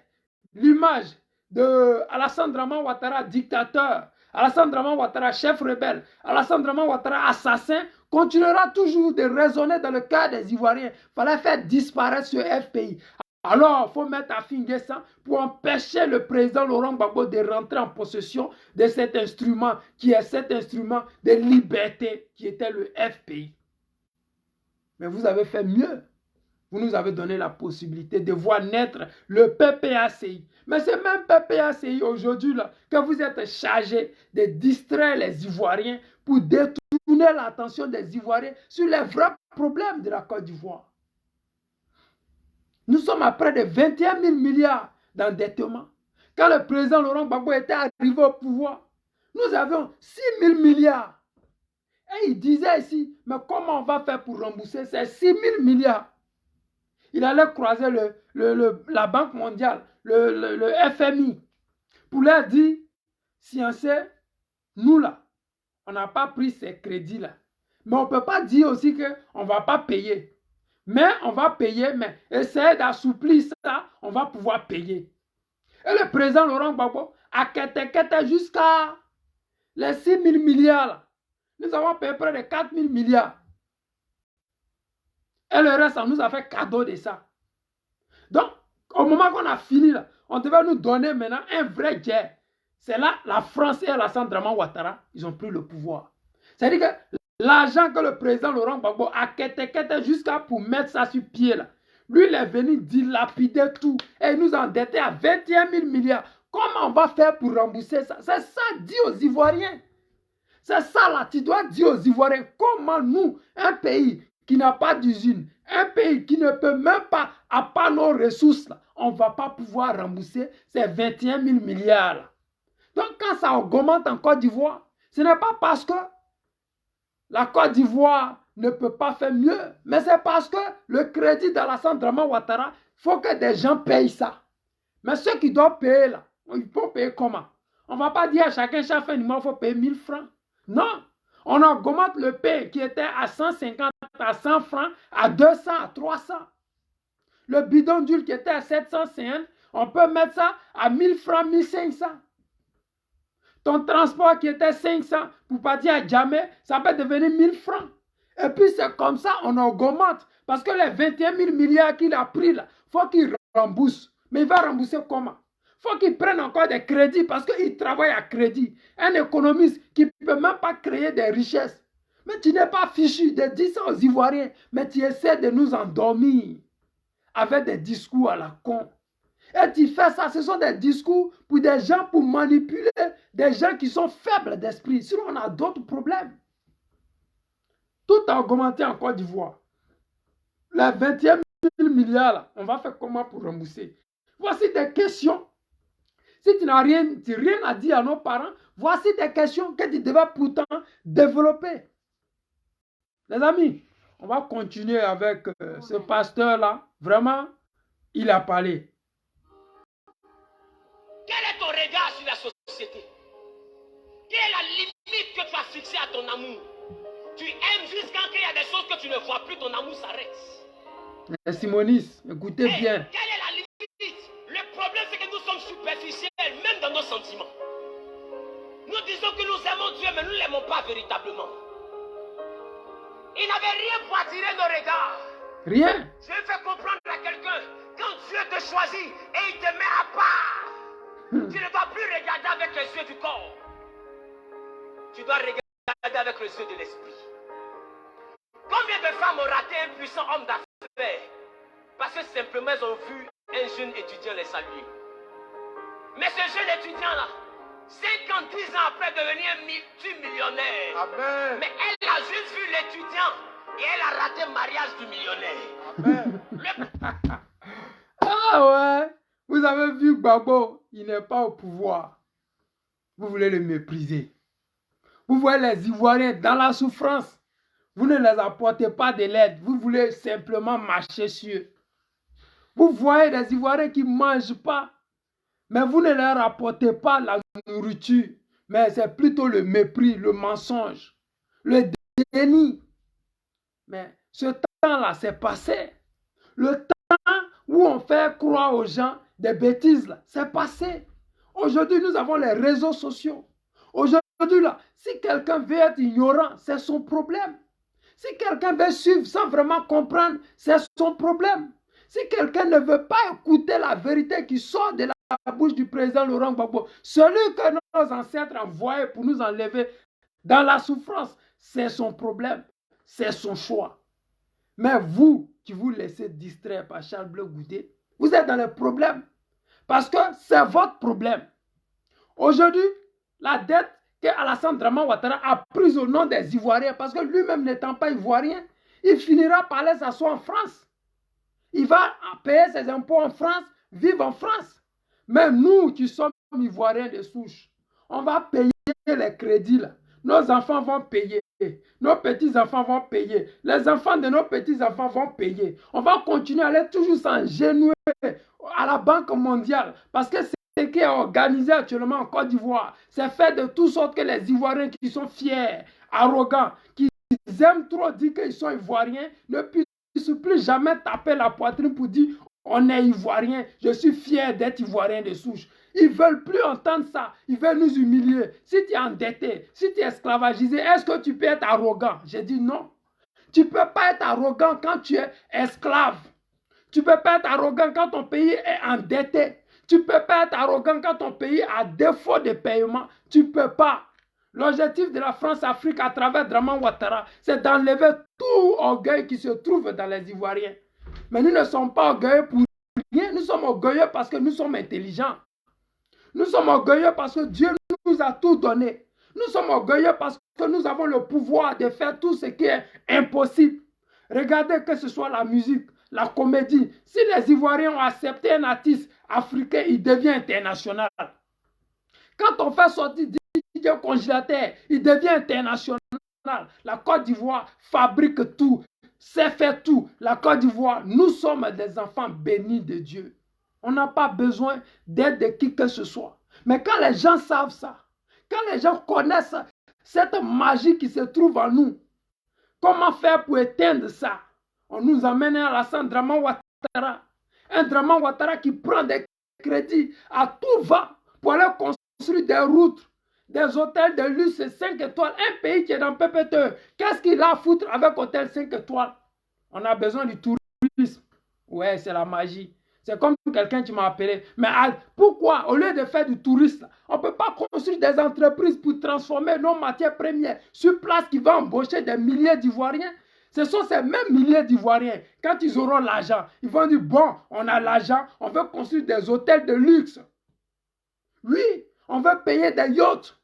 l'image de Alassane Draman Ouattara, dictateur, Alassane Draman Ouattara, chef rebelle, Alassane Draman Ouattara, assassin, continuera toujours de résonner dans le cœur des Ivoiriens. Il fallait faire disparaître ce FPI. Alors, il faut mettre Afin Guessan pour empêcher le président Laurent Gbagbo de rentrer en possession de cet instrument qui est cet instrument de liberté qui était le FPI. Mais vous avez fait mieux. Vous nous avez donné la possibilité de voir naître le PPACI. Mais c'est même PPACI aujourd'hui là que vous êtes chargé de distraire les Ivoiriens pour détourner l'attention des Ivoiriens sur les vrais problèmes de la Côte d'Ivoire. Nous sommes à près de 21 000 milliards d'endettement. Quand le président Laurent Gbagbo était arrivé au pouvoir, nous avions 6 000 milliards. Et il disait ici, mais comment on va faire pour rembourser ces 6 000 milliards? Il allait croiser la Banque mondiale, le FMI pour leur dire, sciencez, nous là, on n'a pas pris ces crédits-là. Mais on ne peut pas dire aussi qu'on ne va pas payer. Mais on va payer, mais essayer d'assouplir ça, on va pouvoir payer. Et le président Laurent Gbagbo a quitté jusqu'à les 6 000 milliards. Là. Nous avons payé près de 4 000 milliards. Et le reste, on nous a fait cadeau de ça. Donc, au moment qu'on a fini, là, on devait nous donner maintenant un vrai guerre. C'est là, la France et Alassane Draman Ouattara, ils ont pris le pouvoir. C'est-à-dire que l'argent que le président Laurent Gbagbo a quitté jusqu'à pour mettre ça sur pied, là. Lui, il est venu dilapider tout. Et il nous a endetté à 21 000 milliards. Comment on va faire pour rembourser ça? C'est ça, dit aux Ivoiriens. C'est ça, là, tu dois dire aux Ivoiriens. Comment nous, un pays qui n'a pas d'usine, un pays qui ne peut même pas, à part nos ressources, là, on ne va pas pouvoir rembourser ces 21 000 milliards. Là. Donc, quand ça augmente en Côte d'Ivoire, ce n'est pas parce que la Côte d'Ivoire ne peut pas faire mieux, mais c'est parce que le crédit d'Alassane Draman Ouattara, il faut que des gens payent ça. Mais ceux qui doivent payer là, ils vont payer comment? On ne va pas dire à chacun, chaque fin du mois, il faut payer 1000 francs. Non, on augmente le paye qui était à 150, à 100 francs, à 200, à 300. Le bidon d'huile qui était à 750, on peut mettre ça à 1000 francs, 1500. Ton transport qui était 500 pour partir à Djamé, ça peut devenir 1000 francs. Et puis c'est comme ça, on augmente. Parce que les 21 000 milliards qu'il a pris là, il faut qu'il rembourse. Mais il va rembourser comment? Il faut qu'il prenne encore des crédits parce qu'il travaille à crédit. Un économiste qui ne peut même pas créer des richesses. Mais tu n'es pas fichu de dire ça aux Ivoiriens. Mais tu essaies de nous endormir avec des discours à la con. Et tu fais ça, ce sont des discours pour des gens, pour manipuler des gens qui sont faibles d'esprit. Sinon, on a d'autres problèmes. Tout a augmenté en Côte d'Ivoire. Les 21 000 milliards, là, on va faire comment pour rembourser? Voici des questions. Si tu n'as rien à dire à nos parents, voici des questions que tu devais pourtant développer. Les amis, on va continuer avec ce pasteur-là. Vraiment, il a parlé. Quel est ton regard sur la société? Quelle est la limite que tu as fixée à ton amour? Tu aimes jusqu'à quand il y a des choses que tu ne vois plus, ton amour s'arrête. Simonis, écoutez bien. Quelle est la limite? Le problème, c'est que nous sommes superficiels, même dans nos sentiments. Nous disons que nous aimons Dieu, mais nous ne l'aimons pas véritablement. Il n'avait rien pour attirer nos regards. Rien. Je fais comprendre à quelqu'un, quand Dieu te choisit et il te met à part, tu ne dois plus regarder avec les yeux du corps. Tu dois regarder avec les yeux de l'esprit. Combien de femmes ont raté un puissant homme d'affaires parce que simplement elles ont vu un jeune étudiant les saluer. Mais ce jeune étudiant-là, 50, 10 ans après devenir un multimillionnaire. Amen. Mais elle a juste vu l'étudiant et elle a raté le mariage du millionnaire. Amen. Ah ouais, vous avez vu Gbagbo, il n'est pas au pouvoir. Vous voulez le mépriser. Vous voyez les Ivoiriens dans la souffrance. Vous ne les apportez pas de l'aide. Vous voulez simplement marcher sur eux. Vous voyez des Ivoiriens qui ne mangent pas. Mais vous ne leur apportez pas la nourriture. Mais c'est plutôt le mépris, le mensonge, le déni. Mais ce temps-là, c'est passé. Le temps où on fait croire aux gens des bêtises, là, c'est passé. Aujourd'hui, nous avons les réseaux sociaux. Aujourd'hui, là, si quelqu'un veut être ignorant, c'est son problème. Si quelqu'un veut suivre sans vraiment comprendre, c'est son problème. Si quelqu'un ne veut pas écouter la vérité qui sort de la bouche du président Laurent Gbagbo, celui que nos ancêtres envoyaient pour nous enlever dans la souffrance, c'est son problème, c'est son choix. Mais vous, qui vous laissez distraire par Charles Blé Goudé, vous êtes dans le problème. Parce que c'est votre problème. Aujourd'hui, la dette que Alassane Draman Ouattara a prise au nom des Ivoiriens, parce que lui-même n'étant pas Ivoirien, il finira par aller s'asseoir en France. Il va payer ses impôts en France, vivre en France. Mais nous qui sommes Ivoiriens de souche, on va payer les crédits là. Nos enfants vont payer. Nos petits-enfants vont payer. Les enfants de nos petits-enfants vont payer. On va continuer à aller toujours s'engenouiller à la Banque mondiale. Parce que ce qui est organisé actuellement en Côte d'Ivoire, c'est fait de toute sorte que les Ivoiriens qui sont fiers, arrogants, qui aiment trop dire qu'ils sont Ivoiriens, ne puissent plus jamais taper la poitrine pour dire on est Ivoirien, je suis fier d'être Ivoirien de souche. Ils ne veulent plus entendre ça. Ils veulent nous humilier. Si tu es endetté, si tu es esclavagisé, est-ce que tu peux être arrogant? J'ai dit non. Tu ne peux pas être arrogant quand tu es esclave. Tu ne peux pas être arrogant quand ton pays est endetté. Tu ne peux pas être arrogant quand ton pays a défaut de paiement. Tu ne peux pas. L'objectif de la France-Afrique à travers Draman Ouattara, c'est d'enlever tout orgueil qui se trouve dans les Ivoiriens. Mais nous ne sommes pas orgueilleux pour rien. Nous sommes orgueilleux parce que nous sommes intelligents. Nous sommes orgueilleux parce que Dieu nous a tout donné. Nous sommes orgueilleux parce que nous avons le pouvoir de faire tout ce qui est impossible. Regardez que ce soit la musique, la comédie. Si les Ivoiriens ont accepté un artiste africain, il devient international. Quand on fait sortir DJ Congélateur, il devient international. La Côte d'Ivoire fabrique tout, sait faire tout. La Côte d'Ivoire, nous sommes des enfants bénis de Dieu. On n'a pas besoin d'aide de qui que ce soit. Mais quand les gens savent ça, quand les gens connaissent cette magie qui se trouve en nous, comment faire pour éteindre ça? On nous amène à la centre Draman Ouattara. Un Draman Ouattara qui prend des crédits à tout va pour aller construire des routes, des hôtels de luxe 5 étoiles. Un pays qui est dans PPTE. Qu'est-ce qu'il a à foutre avec hôtel 5 étoiles? On a besoin du tourisme. Ouais, c'est la magie. C'est comme quelqu'un qui m'a appelé. Mais pourquoi, au lieu de faire du tourisme, on ne peut pas construire des entreprises pour transformer nos matières premières sur place qui vont embaucher des milliers d'Ivoiriens? Ce sont ces mêmes milliers d'Ivoiriens. Quand ils auront l'argent, ils vont dire, bon, on a l'argent, on veut construire des hôtels de luxe. Oui, on veut payer des yachts.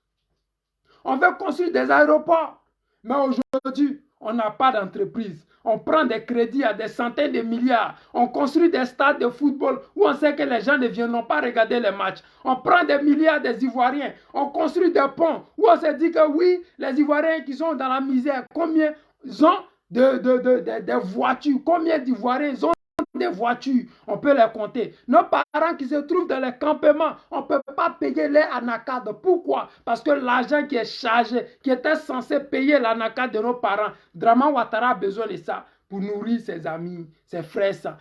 On veut construire des aéroports. Mais aujourd'hui, on n'a pas d'entreprise. On prend des crédits à des centaines de milliards. On construit des stades de football où on sait que les gens ne viendront pas regarder les matchs. On prend des milliards des Ivoiriens. On construit des ponts où on se dit que oui, les Ivoiriens qui sont dans la misère, combien ils ont de voitures, combien d'Ivoiriens ils ont des voitures, on peut les compter. Nos parents qui se trouvent dans les campements, on ne peut pas payer les anacades. Pourquoi? Parce que l'argent qui est chargé, qui était censé payer l'anacade de nos parents, Draman Ouattara a besoin de ça pour nourrir ses amis, ses frères. Ça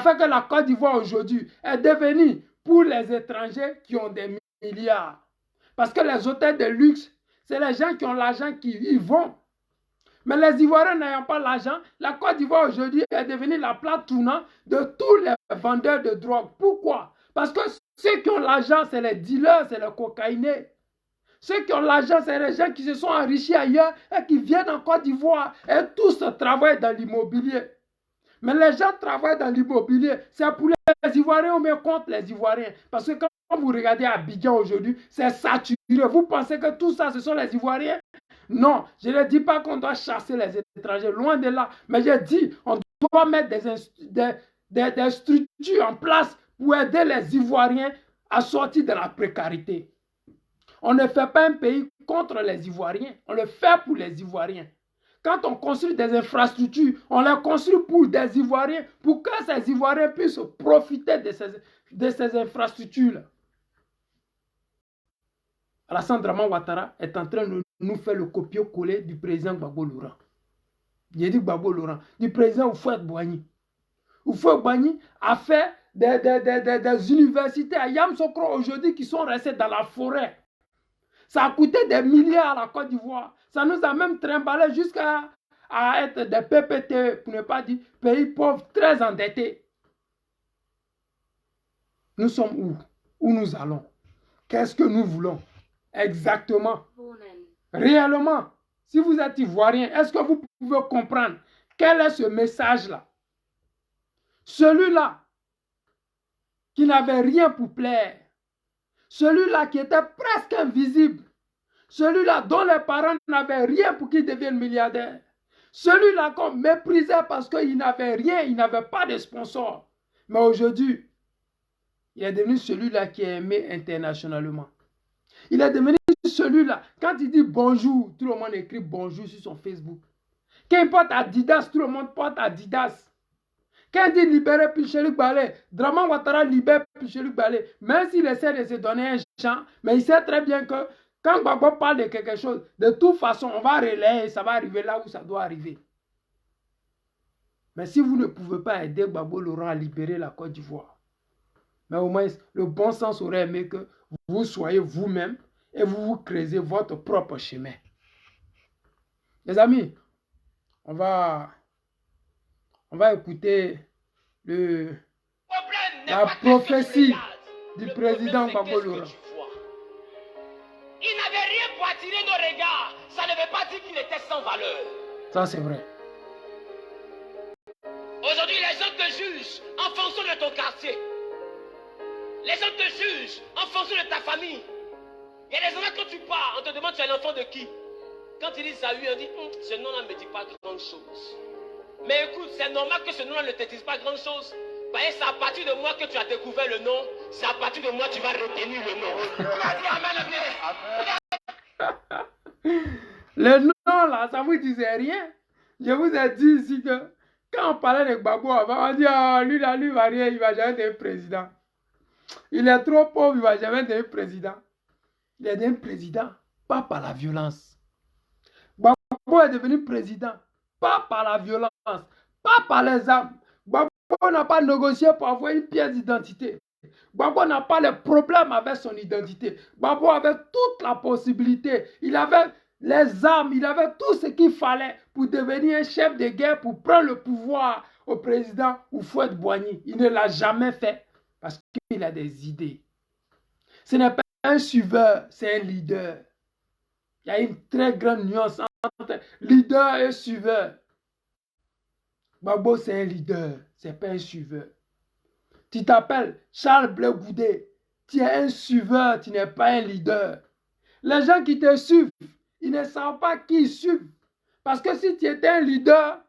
fait que la Côte d'Ivoire aujourd'hui est devenue pour les étrangers qui ont des milliards. Parce que les hôtels de luxe, c'est les gens qui ont l'argent qui y vont. Mais les Ivoiriens n'ayant pas l'argent, la Côte d'Ivoire aujourd'hui est devenue la plaque tournante de tous les vendeurs de drogue. Pourquoi? Parce que ceux qui ont l'argent, c'est les dealers, c'est les cocaïnés. Ceux qui ont l'argent, c'est les gens qui se sont enrichis ailleurs et qui viennent en Côte d'Ivoire et tous travaillent dans l'immobilier. Mais les gens travaillent dans l'immobilier, c'est pour les Ivoiriens ou bien contre les Ivoiriens. Parce que quand vous regardez Abidjan aujourd'hui, c'est saturé. Vous pensez que tout ça, ce sont les Ivoiriens? Non, je ne dis pas qu'on doit chasser les étrangers, loin de là. Mais je dis qu'on doit mettre des structures en place pour aider les Ivoiriens à sortir de la précarité. On ne fait pas un pays contre les Ivoiriens, on le fait pour les Ivoiriens. Quand on construit des infrastructures, on les construit pour des Ivoiriens, pour que ces Ivoiriens puissent profiter de ces infrastructures-là. Alassane Draman Ouattara est en train de nous faire le copier-coller du président Gbagbo Laurent. J'ai dit Gbagbo Laurent, du président Houphouët-Boigny. Houphouët-Boigny a fait des universités à Yamoussoukro aujourd'hui qui sont restées dans la forêt. Ça a coûté des milliards à la Côte d'Ivoire. Ça nous a même trimballé jusqu'à être des PPT, pour ne pas dire pays pauvres, très endettés. Nous sommes où? Où nous allons? Qu'est-ce que nous voulons? Exactement. Réellement, si vous êtes Ivoirien, est-ce que vous pouvez comprendre quel est ce message-là? Celui-là qui n'avait rien pour plaire, celui-là qui était presque invisible, celui-là dont les parents n'avaient rien pour qu'il devienne milliardaire, celui-là qu'on méprisait parce qu'il n'avait rien, il n'avait pas de sponsor. Mais aujourd'hui, il est devenu celui-là qui est aimé internationalement. Il est devenu celui-là, quand il dit bonjour, tout le monde écrit bonjour sur son Facebook. Quand il porte Adidas, tout le monde porte Adidas. Quand il dit libérer Picheluc Balé, Draman Ouattara libère Picheluc Balé. Même s'il essaie de se donner un champ, mais il sait très bien que quand Gbagbo parle de quelque chose, de toute façon, on va relayer, ça va arriver là où ça doit arriver. Mais si vous ne pouvez pas aider Gbagbo Laurent à libérer la Côte d'Ivoire, mais au moins, le bon sens aurait aimé que vous soyez vous-même et vous créez votre propre chemin. Les amis, on va écouter la prophétie du président Gbagbo Laurent. Il n'avait rien pour attirer nos regards. Ça ne veut pas dire qu'il était sans valeur. Ça, c'est vrai. Aujourd'hui, les gens te jugent en fonction de ton quartier. Les gens te jugent en fonction de ta famille. Il y a des gens, quand tu pars, on te demande tu es l'enfant de qui. Quand ils disent Saül, on dit ce nom-là ne me dit pas grand-chose. Mais écoute, c'est normal que ce nom-là ne te dise pas grand-chose. Parce que c'est à partir de moi que tu as découvert le nom. C'est à partir de moi que tu vas retenir le nom. Le nom là, ça vous disait rien. Je vous ai dit ici que quand on parlait de Gbagbo avant, on dit lui là, lui va rien, il va jamais devenir président. Il est trop pauvre, il va jamais devenir président. Il est devenu président, pas par la violence. Gbagbo est devenu président, pas par la violence, pas par les armes. Gbagbo n'a pas négocié pour avoir une pièce d'identité. Gbagbo n'a pas de problème avec son identité. Gbagbo avait toute la possibilité. Il avait les armes, il avait tout ce qu'il fallait pour devenir un chef de guerre, pour prendre le pouvoir au président Houphouët-Boigny. Il ne l'a jamais fait parce qu'il a des idées. Ce n'est pas un suiveur, c'est un leader. Il y a une très grande nuance entre leader et suiveur. Gbagbo, c'est un leader, ce n'est pas un suiveur. Tu t'appelles Charles Blé Goudé, tu es un suiveur, tu n'es pas un leader. Les gens qui te suivent, ils ne savent pas qui ils suivent. Parce que si tu étais un leader,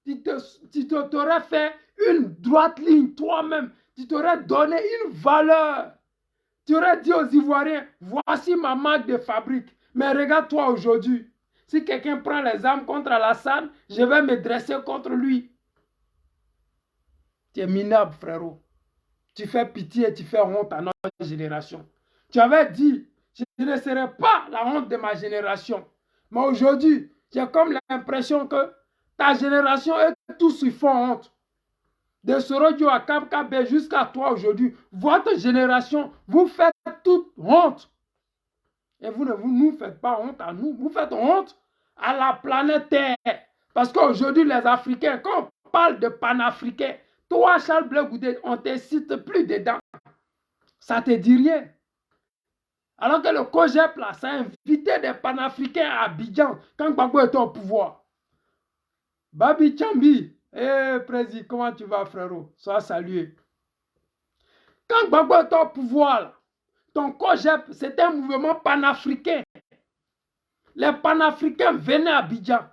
tu t'aurais fait une droite ligne toi-même. Tu t'aurais donné une valeur. Tu aurais dit aux Ivoiriens, voici ma marque de fabrique. Mais regarde-toi aujourd'hui. Si quelqu'un prend les armes contre Alassane, je vais me dresser contre lui. Tu es minable, frérot. Tu fais pitié, tu fais honte à notre génération. Tu avais dit, je ne serai pas la honte de ma génération. Mais aujourd'hui, j'ai comme l'impression que ta génération est tous ils font honte. De Sorodio à Kabkabe jusqu'à toi aujourd'hui, votre génération, vous faites toute honte. Et vous ne nous faites pas honte à nous, vous faites honte à la planète Terre. Parce qu'aujourd'hui, les Africains, quand on parle de panafricains, toi, Charles Blé Goudé, on ne te cite plus dedans. Ça ne te dit rien. Alors que le COGEP, là, ça a invité des panafricains à Abidjan quand Gbagbo était au pouvoir. Babi Chambi, président, comment tu vas, frérot? Sois salué. Quand Gbagbo était au pouvoir, là, ton COGEP, c'était un mouvement panafricain. Les panafricains venaient à Abidjan.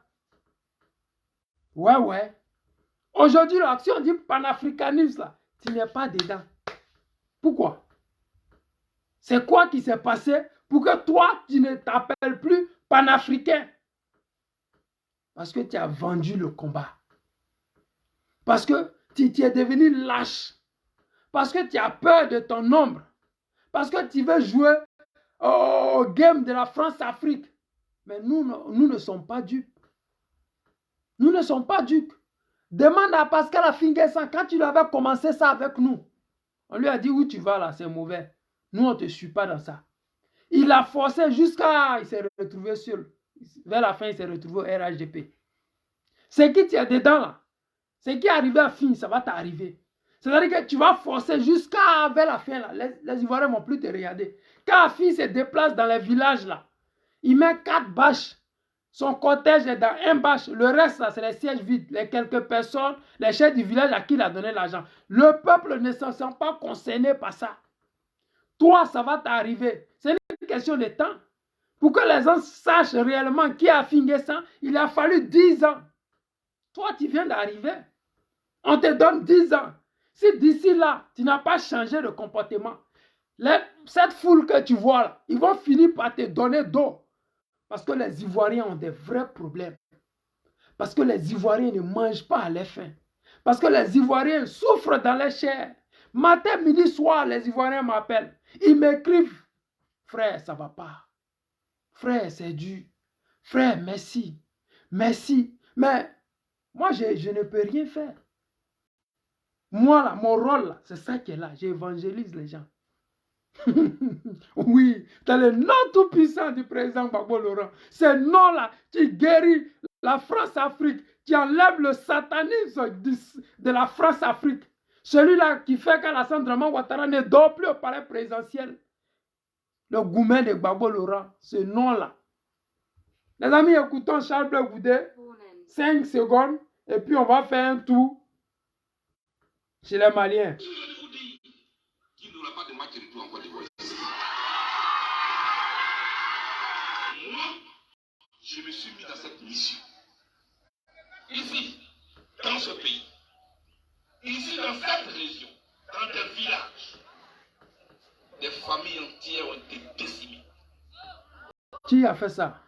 Ouais. Aujourd'hui, l'action dit panafricanisme, là, tu n'es pas dedans. Pourquoi? C'est quoi qui s'est passé pour que toi, tu ne t'appelles plus panafricain? Parce que tu as vendu le combat. Parce que tu es devenu lâche. Parce que tu as peur de ton nombre. Parce que tu veux jouer au game de la France-Afrique. Mais nous ne sommes pas dupes. Nous ne sommes pas dupes. Demande à Pascal Affinguessan, quand tu avais commencé ça avec nous, on lui a dit où tu vas là, c'est mauvais. Nous, on ne te suit pas dans ça. Il a forcé jusqu'à... Il s'est retrouvé seul. Vers la fin, il s'est retrouvé au RHDP. Ce qui tu es dedans là, ce qui est arrivé à fin, ça va t'arriver. C'est-à-dire que tu vas forcer jusqu'à vers la fin là. Les Ivoiriens ne vont plus te regarder. Quand Afin se déplace dans les villages là, il met 4 bâches. Son cortège est dans un bâche. Le reste, là, c'est les sièges vides. Les quelques personnes, les chefs du village à qui il a donné l'argent. Le peuple ne se sent pas concerné par ça. Toi, ça va t'arriver. C'est une question de temps. Pour que les gens sachent réellement qui a fingé ça, il a fallu 10 ans. Toi, tu viens d'arriver. On te donne 10 ans. Si d'ici là, tu n'as pas changé de comportement, Cette foule que tu vois là, ils vont finir par te donner d'eau. Parce que les Ivoiriens ont des vrais problèmes. Parce que les Ivoiriens ne mangent pas à leur faim. Parce que les Ivoiriens souffrent dans les chairs. Matin, midi, soir, les Ivoiriens m'appellent. Ils m'écrivent. Frère, ça ne va pas. Frère, c'est dur. Frère, merci. Merci. Mais moi, je ne peux rien faire. Moi, là, mon rôle, c'est ça qui est là. J'évangélise les gens. Oui, dans le nom tout-puissant du président Gbagbo Laurent, ce nom-là qui guérit la France-Afrique, qui enlève le satanisme de la France-Afrique. Celui-là qui fait qu'Alassane Draman Ouattara ne dort plus au palais présidentiel. Le gourmet de Gbagbo Laurent, ce nom-là. Les amis, écoutons Charles Bleu Goudé, 5 secondes, et puis on va faire un tour chez les Maliens. Pas de match de tout en Côte d'Ivoire. Moi, je me suis mis dans cette mission. Ici, dans ce pays, ici, dans cette région, dans des villages, des familles entières ont été décimées. Qui a fait ça?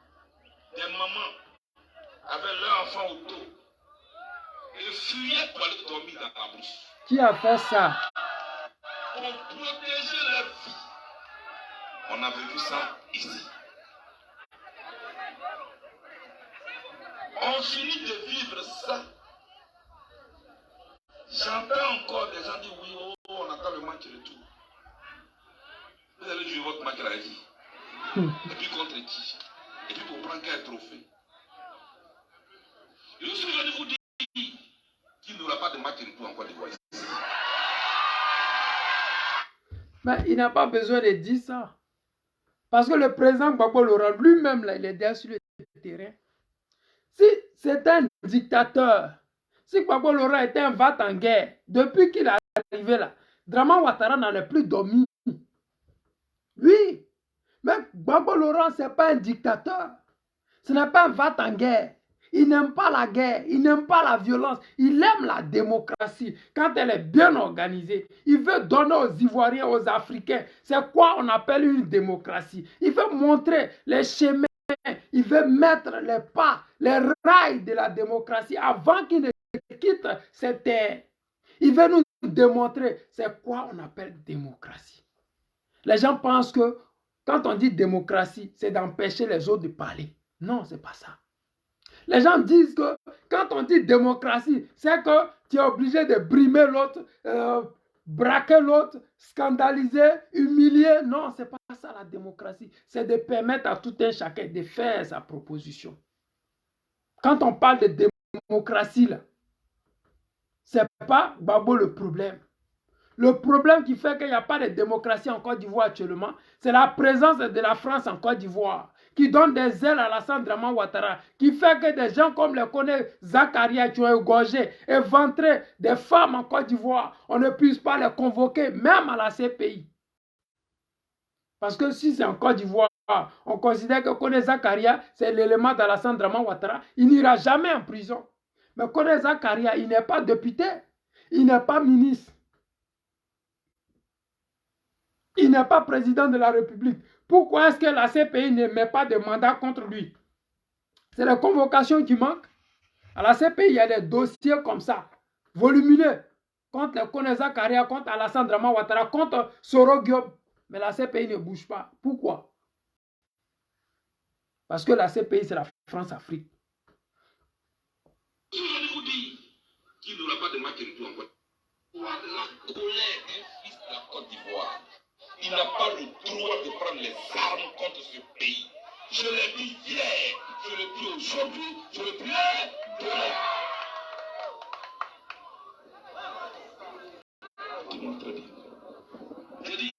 Des mamans avaient leurs enfants autour et fuyaient pour aller dormir dans la brousse. Qui a fait ça? Pour protéger leur vie. On a vécu ça ici. On finit de vivre ça. J'entends encore des gens dire oui, oh, on attend le match retour. Vous allez jouer votre match à la vie. Et puis contre qui? Et puis pour prendre quel trophée? Je suis venu vous dire qu'il n'y aura pas de match retour en Côte d'Ivoire. Mais il n'a pas besoin de dire ça. Parce que le président Gbagbo Laurent lui-même, là, il est derrière sur le terrain. Si c'est un dictateur, si Gbagbo Laurent était un vat en guerre, depuis qu'il est arrivé là, Draman Ouattara n'en a plus dormi. Oui, mais Gbagbo Laurent, ce n'est pas un dictateur. Ce n'est pas un vat en guerre. Il n'aime pas la guerre, il n'aime pas la violence, il aime la démocratie quand elle est bien organisée. Il veut donner aux Ivoiriens, aux Africains, c'est quoi on appelle une démocratie. Il veut montrer les chemins, il veut mettre les pas, les rails de la démocratie avant qu'il ne quitte cette terre. Il veut nous démontrer c'est quoi on appelle démocratie. Les gens pensent que quand on dit démocratie, c'est d'empêcher les autres de parler. Non, ce n'est pas ça. Les gens disent que quand on dit démocratie, c'est que tu es obligé de brimer l'autre, braquer l'autre, scandaliser, humilier. Non, ce n'est pas ça la démocratie. C'est de permettre à tout un chacun de faire sa proposition. Quand on parle de démocratie, ce n'est pas Gbagbo le problème. Le problème qui fait qu'il n'y a pas de démocratie en Côte d'Ivoire actuellement, c'est la présence de la France en Côte d'Ivoire, qui donne des ailes à Alassane Draman Ouattara, qui fait que des gens comme le connaît Zakaria qui ont égorgé et ventré des femmes en Côte d'Ivoire, on ne puisse pas les convoquer, même à la CPI. Parce que si c'est en Côte d'Ivoire, on considère que Kone Zakaria, c'est l'élément d'Alassane Draman Ouattara, il n'ira jamais en prison. Mais Kone Zakaria, il n'est pas député, il n'est pas ministre. Il n'est pas président de la République. Pourquoi est-ce que la CPI ne met pas de mandat contre lui? C'est la convocation qui manque. À la CPI, il y a des dossiers comme ça, volumineux, contre le Kone Zakaria, contre Alassane Draman Ouattara, contre Soro Diop. Mais la CPI ne bouge pas. Pourquoi? Parce que la CPI, c'est la France-Afrique. Je vous dis qu'il n'y aura pas de match retour en Côte d'Ivoire. La colère d'un fils de la Côte d'Ivoire. Il n'a pas le droit de prendre les armes contre ce pays. Je l'ai dit hier, je le dis aujourd'hui, je le dirai demain. Dis-moi très bien. Je dis,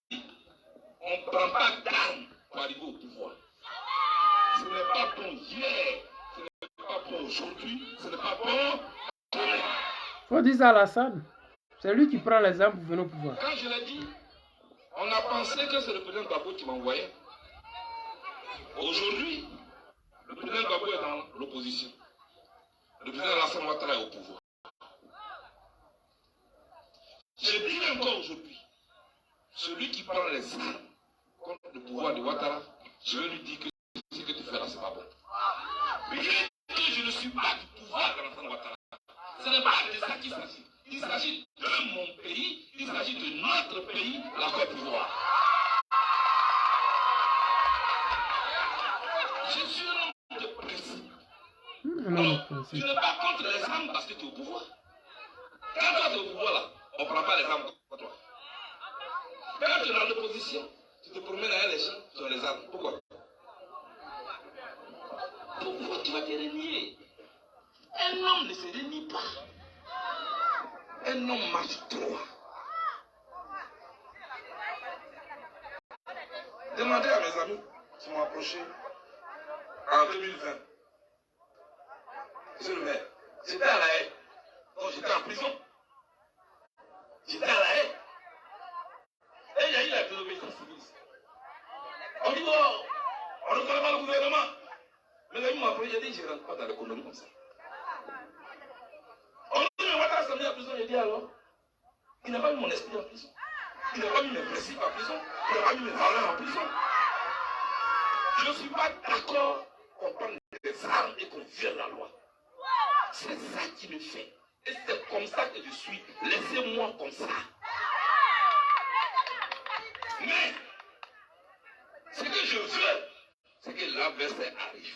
on ne prend pas d'armes pour arriver au pouvoir. Ce n'est pas bon hier, ce n'est pas bon aujourd'hui, ce n'est pas bon demain. Faut dire ça à Alassane. C'est lui qui prend les armes pour venir au pouvoir. Quand je l'ai dit, on a pensé que c'est le président Gbagbo qui m'envoyait. Aujourd'hui, le président Gbagbo est dans l'opposition. Le président Alassane Ouattara est au pouvoir. Je dis encore aujourd'hui, celui qui prend les armes contre le pouvoir de Ouattara, je vais lui dire que ce que tu fais là, c'est pas bon. Mais je ne suis pas du pouvoir de l'enfant Ouattara. Ce n'est pas de ça qu'il s'agit. Il s'agit de mon pays, il s'agit de notre pays, la Côte d'Ivoire. Je suis un homme de principe. Alors, tu n'es pas contre les armes parce que tu es au pouvoir. Quand toi tu es au pouvoir là, on ne prend pas les armes contre toi. Mais quand tu es dans l'opposition, tu te promènes avec les gens sur les armes. Pourquoi? Pourquoi tu vas te renier? Un homme ne se renie pas. Un homme marche droit. Demandez à mes amis qui m'ont approché en 2020. Monsieur le maire, j'étais à la haie. Donc j'étais en prison. J'étais à la haie. Et il y a eu la désobéissance civile. On dit, oh, on ne connaît pas le gouvernement. Mes amis m'ont appelé, j'ai dit, je ne rentre pas dans l'économie comme ça. On dit, mais Ouattara s'est mis en prison. J'ai dit, alors, il n'a pas mis mon esprit en prison. Il n'a pas mis mes principes en prison. Il n'a pas mis mes valeurs en prison. Je ne suis pas d'accord qu'on prenne des armes et qu'on viole la loi. C'est ça qui me fait. Et c'est comme ça que je suis. Laissez-moi comme ça. Mais, ce que je veux, c'est que l'adversaire arrive.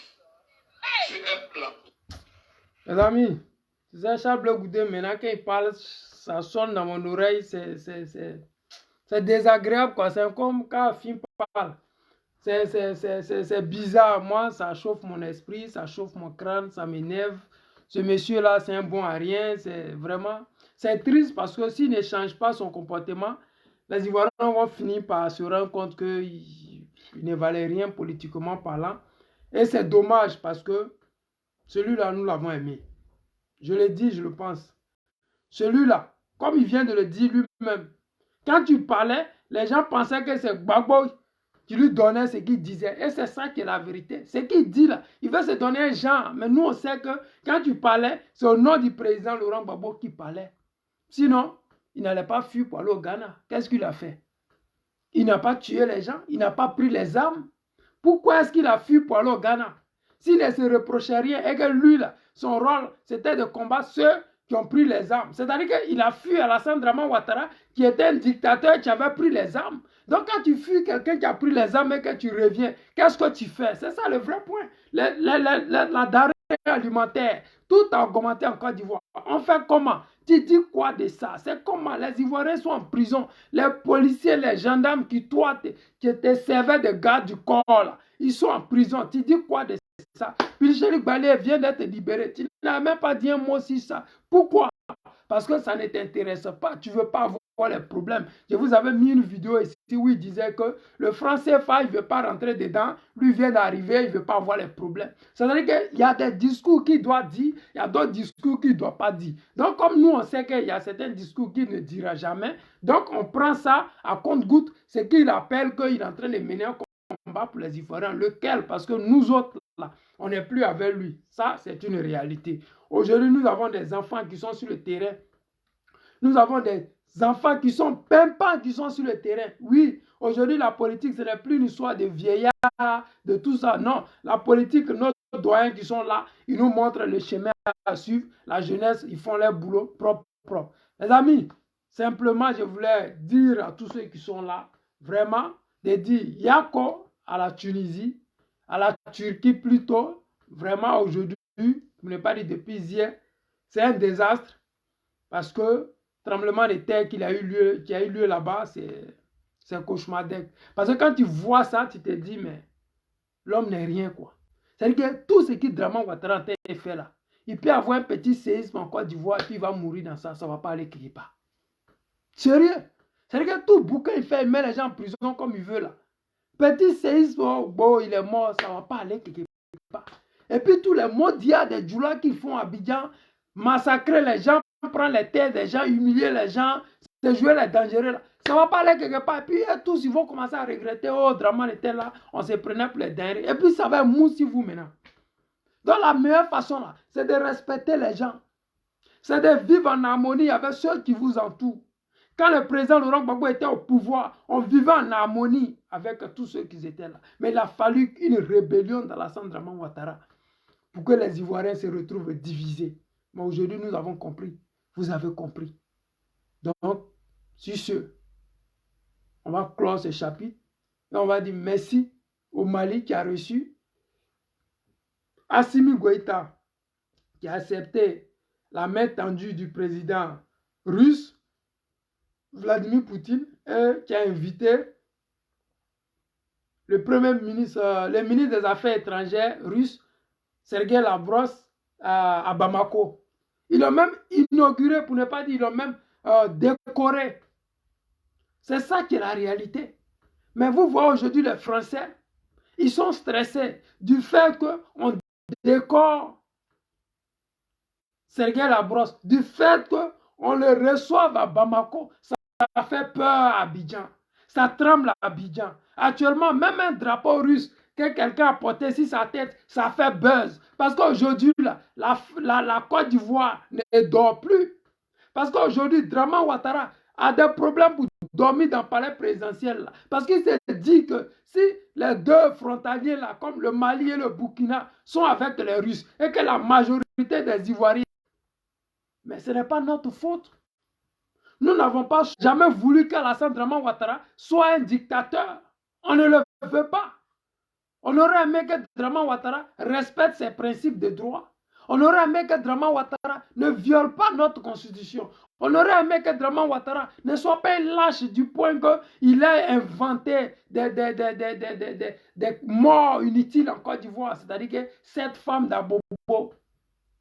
C'est un plan. Les amis, c'est Charles Blé Goudé, maintenant quand il parle, ça sonne dans mon oreille, c'est désagréable quoi, c'est comme quand un film parle. C'est bizarre, moi ça chauffe mon esprit, ça chauffe mon crâne, ça m'énerve. Ce monsieur-là, c'est un bon à rien, c'est vraiment... C'est triste parce que s'il ne change pas son comportement, les Ivoiriens vont finir par se rendre compte qu'il ne valait rien politiquement parlant. Et c'est dommage parce que celui-là, nous l'avons aimé. Je le dis, je le pense. Celui-là, comme il vient de le dire lui-même, quand tu parlais, les gens pensaient que c'est Gbagbo qui lui donnait ce qu'il disait. Et c'est ça qui est la vérité. Ce qu'il dit là, il veut se donner un genre. Mais nous, on sait que quand tu parlais, c'est au nom du président Laurent Gbagbo qui parlait. Sinon, il n'allait pas fuir pour aller au Ghana. Qu'est-ce qu'il a fait? Il n'a pas tué les gens. Il n'a pas pris les armes. Pourquoi est-ce qu'il a fui pour aller au Ghana? S'il ne se reprochait rien et que lui, là, son rôle, c'était de combattre ceux qui ont pris les armes. C'est-à-dire qu'il a fui Alassane Draman Ouattara, qui était un dictateur qui avait pris les armes. Donc quand tu fuis quelqu'un qui a pris les armes et que tu reviens, qu'est-ce que tu fais? C'est ça le vrai point. La denrée alimentaire, tout a augmenté en Côte d'Ivoire. On fait comment? Tu dis quoi de ça? C'est comment? Les Ivoiriens sont en prison. Les policiers, les gendarmes qui te servaient de garde du corps, là, ils sont en prison. Tu dis quoi de ça? Puis Chéri Balé vient d'être libéré. Tu n'as même pas dit un mot sur ça. Pourquoi? Parce que ça ne t'intéresse pas. Tu ne veux pas voir les problèmes. Je vous avais mis une vidéo ici où il disait que le franc CFA, il ne veut pas rentrer dedans. Lui vient d'arriver, il ne veut pas voir les problèmes. C'est-à-dire qu'il y a des discours qu'il doit dire, il y a d'autres discours qu'il ne doit pas dire. Donc, comme nous, on sait qu'il y a certains discours qu'il ne dira jamais, donc on prend ça à compte-goutte, ce qu'il appelle qu'il est en train de mener un combat pour les Ivoiriens. Lequel? Parce que nous autres, là, on n'est plus avec lui. Ça, c'est une réalité. Aujourd'hui, nous avons des enfants qui sont sur le terrain. Nous avons des enfants qui sont pimpants, qui sont sur le terrain. Oui, aujourd'hui, la politique, ce n'est plus une histoire de vieillards, de tout ça. Non, la politique, nos doyens qui sont là, ils nous montrent le chemin à suivre. La jeunesse, ils font leur boulot propre. Les amis, simplement, je voulais dire à tous ceux qui sont là, vraiment, de dire Yako à la Tunisie, à la Turquie plutôt, vraiment aujourd'hui, je ne l'ai pas dit depuis hier, c'est un désastre parce que tremblement de terre qui a eu lieu là-bas, c'est cauchemardesque. Parce que quand tu vois ça, tu te dis, mais l'homme n'est rien quoi. C'est-à-dire que tout ce qui Draman Ouattara a été fait là, il peut avoir un petit séisme en Côte d'Ivoire et puis il va mourir dans ça, ça ne va pas aller quelque part. Sérieux? C'est-à-dire que tout bouquin il fait, il met les gens en prison comme il veut là. Petit séisme, bon, il est mort, ça ne va pas aller quelque part. Et puis tous les maudiats des djoulas qui font à Abidjan, massacrer les gens, prendre les terres des gens, humilier les gens, se jouer les dangereux là. Ça ne va pas aller quelque part. Et puis tous ils vont commencer à regretter, oh, Draman était là, on se prenait pour les dingueries. Et puis ça va mousser vous maintenant. Donc la meilleure façon là, c'est de respecter les gens. C'est de vivre en harmonie avec ceux qui vous entourent. Quand le président Laurent Gbagbo était au pouvoir, on vivait en harmonie avec tous ceux qui étaient là. Mais il a fallu une rébellion dans l'Alassane Draman Ouattara pour que les Ivoiriens se retrouvent divisés. Mais aujourd'hui, nous avons compris. Vous avez compris. Donc, sur ce, on va clore ce chapitre et on va dire merci au Mali qui a reçu Assimi Goïta, qui a accepté la main tendue du président russe, Vladimir Poutine, et qui a invité le premier ministre, le ministre des Affaires étrangères russe, Sergei Lavrov, à Bamako. Ils l'ont même inauguré, pour ne pas dire, ils l'ont même décoré. C'est ça qui est la réalité. Mais vous voyez aujourd'hui les Français, ils sont stressés du fait qu'on décore Sergei Lavrov, du fait qu'on le reçoive à Bamako. Ça fait peur à Abidjan. Ça tremble à Abidjan. Actuellement, même un drapeau russe que quelqu'un a porté sur sa tête, ça fait buzz. Parce qu'aujourd'hui, la Côte d'Ivoire ne dort plus. Parce qu'aujourd'hui, Draman Ouattara a des problèmes pour dormir dans le palais présidentiel. Là. Parce qu'il s'est dit que si les deux frontaliers, là, comme le Mali et le Burkina, sont avec les Russes et que la majorité des Ivoiriens, mais ce n'est pas notre faute. Nous n'avons pas jamais voulu qu'Alassane Draman Ouattara soit un dictateur. On ne le veut pas. On aurait aimé que Draman Ouattara respecte ses principes de droit. On aurait aimé que Draman Ouattara ne viole pas notre constitution. On aurait aimé que Draman Ouattara ne soit pas un lâche du point qu'il ait inventé des morts inutiles en Côte d'Ivoire. C'est-à-dire que cette femme d'Abobo.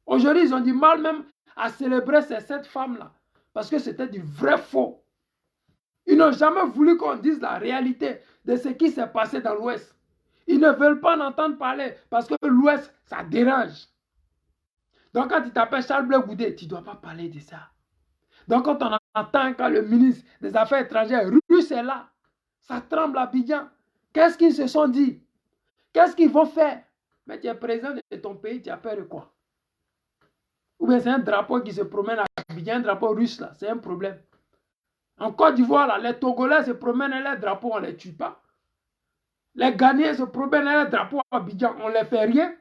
Aujourd'hui, ils ont du mal même à célébrer ces 7 femmes-là. Parce que c'était du vrai faux. Ils n'ont jamais voulu qu'on dise la réalité de ce qui s'est passé dans l'Ouest. Ils ne veulent pas en entendre parler parce que l'Ouest, ça dérange. Donc quand tu t'appelles Charles Blé Goudé, tu ne dois pas parler de ça. Donc quand on entend quand le ministre des Affaires étrangères russe est là, ça tremble à Abidjan. Qu'est-ce qu'ils se sont dit? Qu'est-ce qu'ils vont faire? Mais tu es président de ton pays, tu as peur de quoi? Ou bien c'est un drapeau qui se promène à Abidjan, un drapeau russe là, c'est un problème. En Côte d'Ivoire, là, les Togolais se promènent et les drapeaux, on ne les tue pas. Les Ghanéens se promènent et les drapeaux à Abidjan, on ne les fait rien.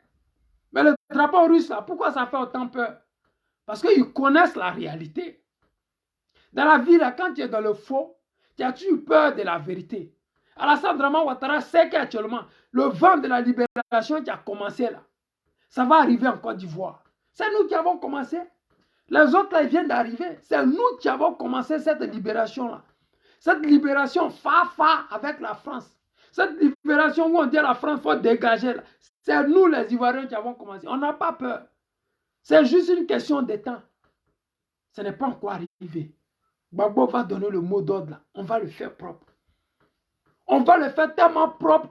Mais le drapeau russe là, pourquoi ça fait autant peur? Parce qu'ils connaissent la réalité. Dans la vie, là, quand tu es dans le faux, tu as toujours peur de la vérité. Alassane Draman Ouattara sait qu'actuellement, le vent de la libération qui a commencé là, ça va arriver en Côte d'Ivoire. C'est nous qui avons commencé. Les autres là, ils viennent d'arriver. C'est nous qui avons commencé cette libération-là. Cette libération fa avec la France. Cette libération où on dit à la France, il faut dégager. C'est nous les Ivoiriens qui avons commencé. On n'a pas peur. C'est juste une question de temps. Ce n'est pas encore arrivé. Gbagbo va donner le mot d'ordre là. On va le faire propre. On va le faire tellement propre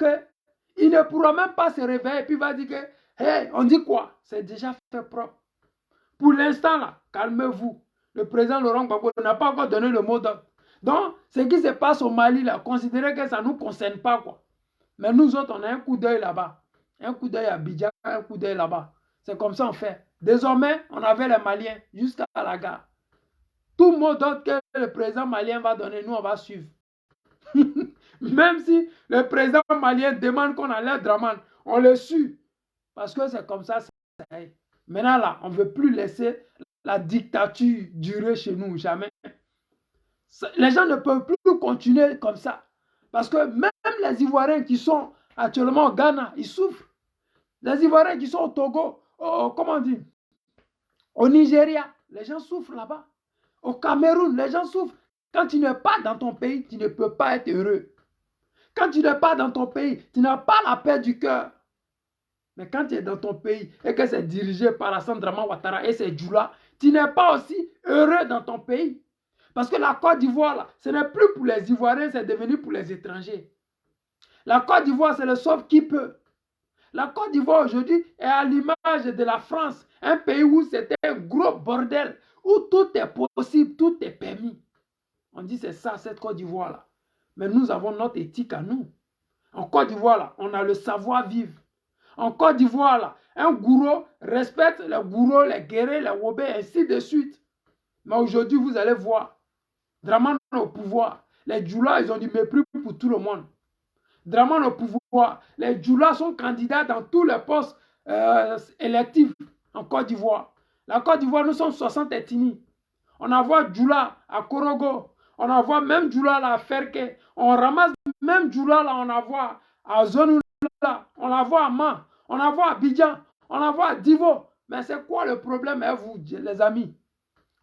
qu'il ne pourra même pas se réveiller et puis va dire que, hey, on dit quoi? C'est déjà fait propre. Pour l'instant là, calmez-vous. Le président Laurent Gbagbo n'a pas encore donné le mot d'ordre. Donc, ce qui se passe au Mali là, considérez que ça ne nous concerne pas quoi. Mais nous autres, on a un coup d'œil là-bas. Un coup d'œil à Abidjan, un coup d'œil là-bas. C'est comme ça on fait. Désormais, on avait les Maliens jusqu'à la gare. Tout mot d'ordre que le président malien va donner, nous on va suivre. Même si le président malien demande qu'on enlève Draman, on le suit. Parce que c'est comme ça. Maintenant là, on ne veut plus laisser la dictature durer chez nous, jamais. Les gens ne peuvent plus continuer comme ça. Parce que même les Ivoiriens qui sont actuellement au Ghana, ils souffrent. Les Ivoiriens qui sont au Togo, comment on dit, au Nigeria, les gens souffrent là-bas. Au Cameroun, les gens souffrent. Quand tu n'es pas dans ton pays, tu ne peux pas être heureux. Quand tu n'es pas dans ton pays, tu n'as pas la paix du cœur. Mais quand tu es dans ton pays et que c'est dirigé par Alassane Draman Ouattara et ces Djoula, tu n'es pas aussi heureux dans ton pays. Parce que la Côte d'Ivoire, là, ce n'est plus pour les Ivoiriens, c'est devenu pour les étrangers. La Côte d'Ivoire, c'est le sauve qui peut. La Côte d'Ivoire aujourd'hui est à l'image de la France, un pays où c'était un gros bordel, où tout est possible, tout est permis. On dit c'est ça, cette Côte d'Ivoire là. Mais nous avons notre éthique à nous. En Côte d'Ivoire là, on a le savoir-vivre. En Côte d'Ivoire là, un gourou respecte les gourous, les guerriers, les wobés, ainsi de suite. Mais aujourd'hui, vous allez voir Dramane au pouvoir. Les Djoula, ils ont du mépris pour tout le monde. Dramane au pouvoir. Les Djoula sont candidats dans tous les postes électifs en Côte d'Ivoire. La Côte d'Ivoire, nous sommes 60 ethnies. On envoie Djoula à Korogo. On envoie même Djoula là à Ferke. On ramasse même Djoula là, on envoie à Zonoula. On l'envoie à Man. On l'envoie à Abidjan. On l'envoie à Divo. Mais c'est quoi le problème avec vous, les amis?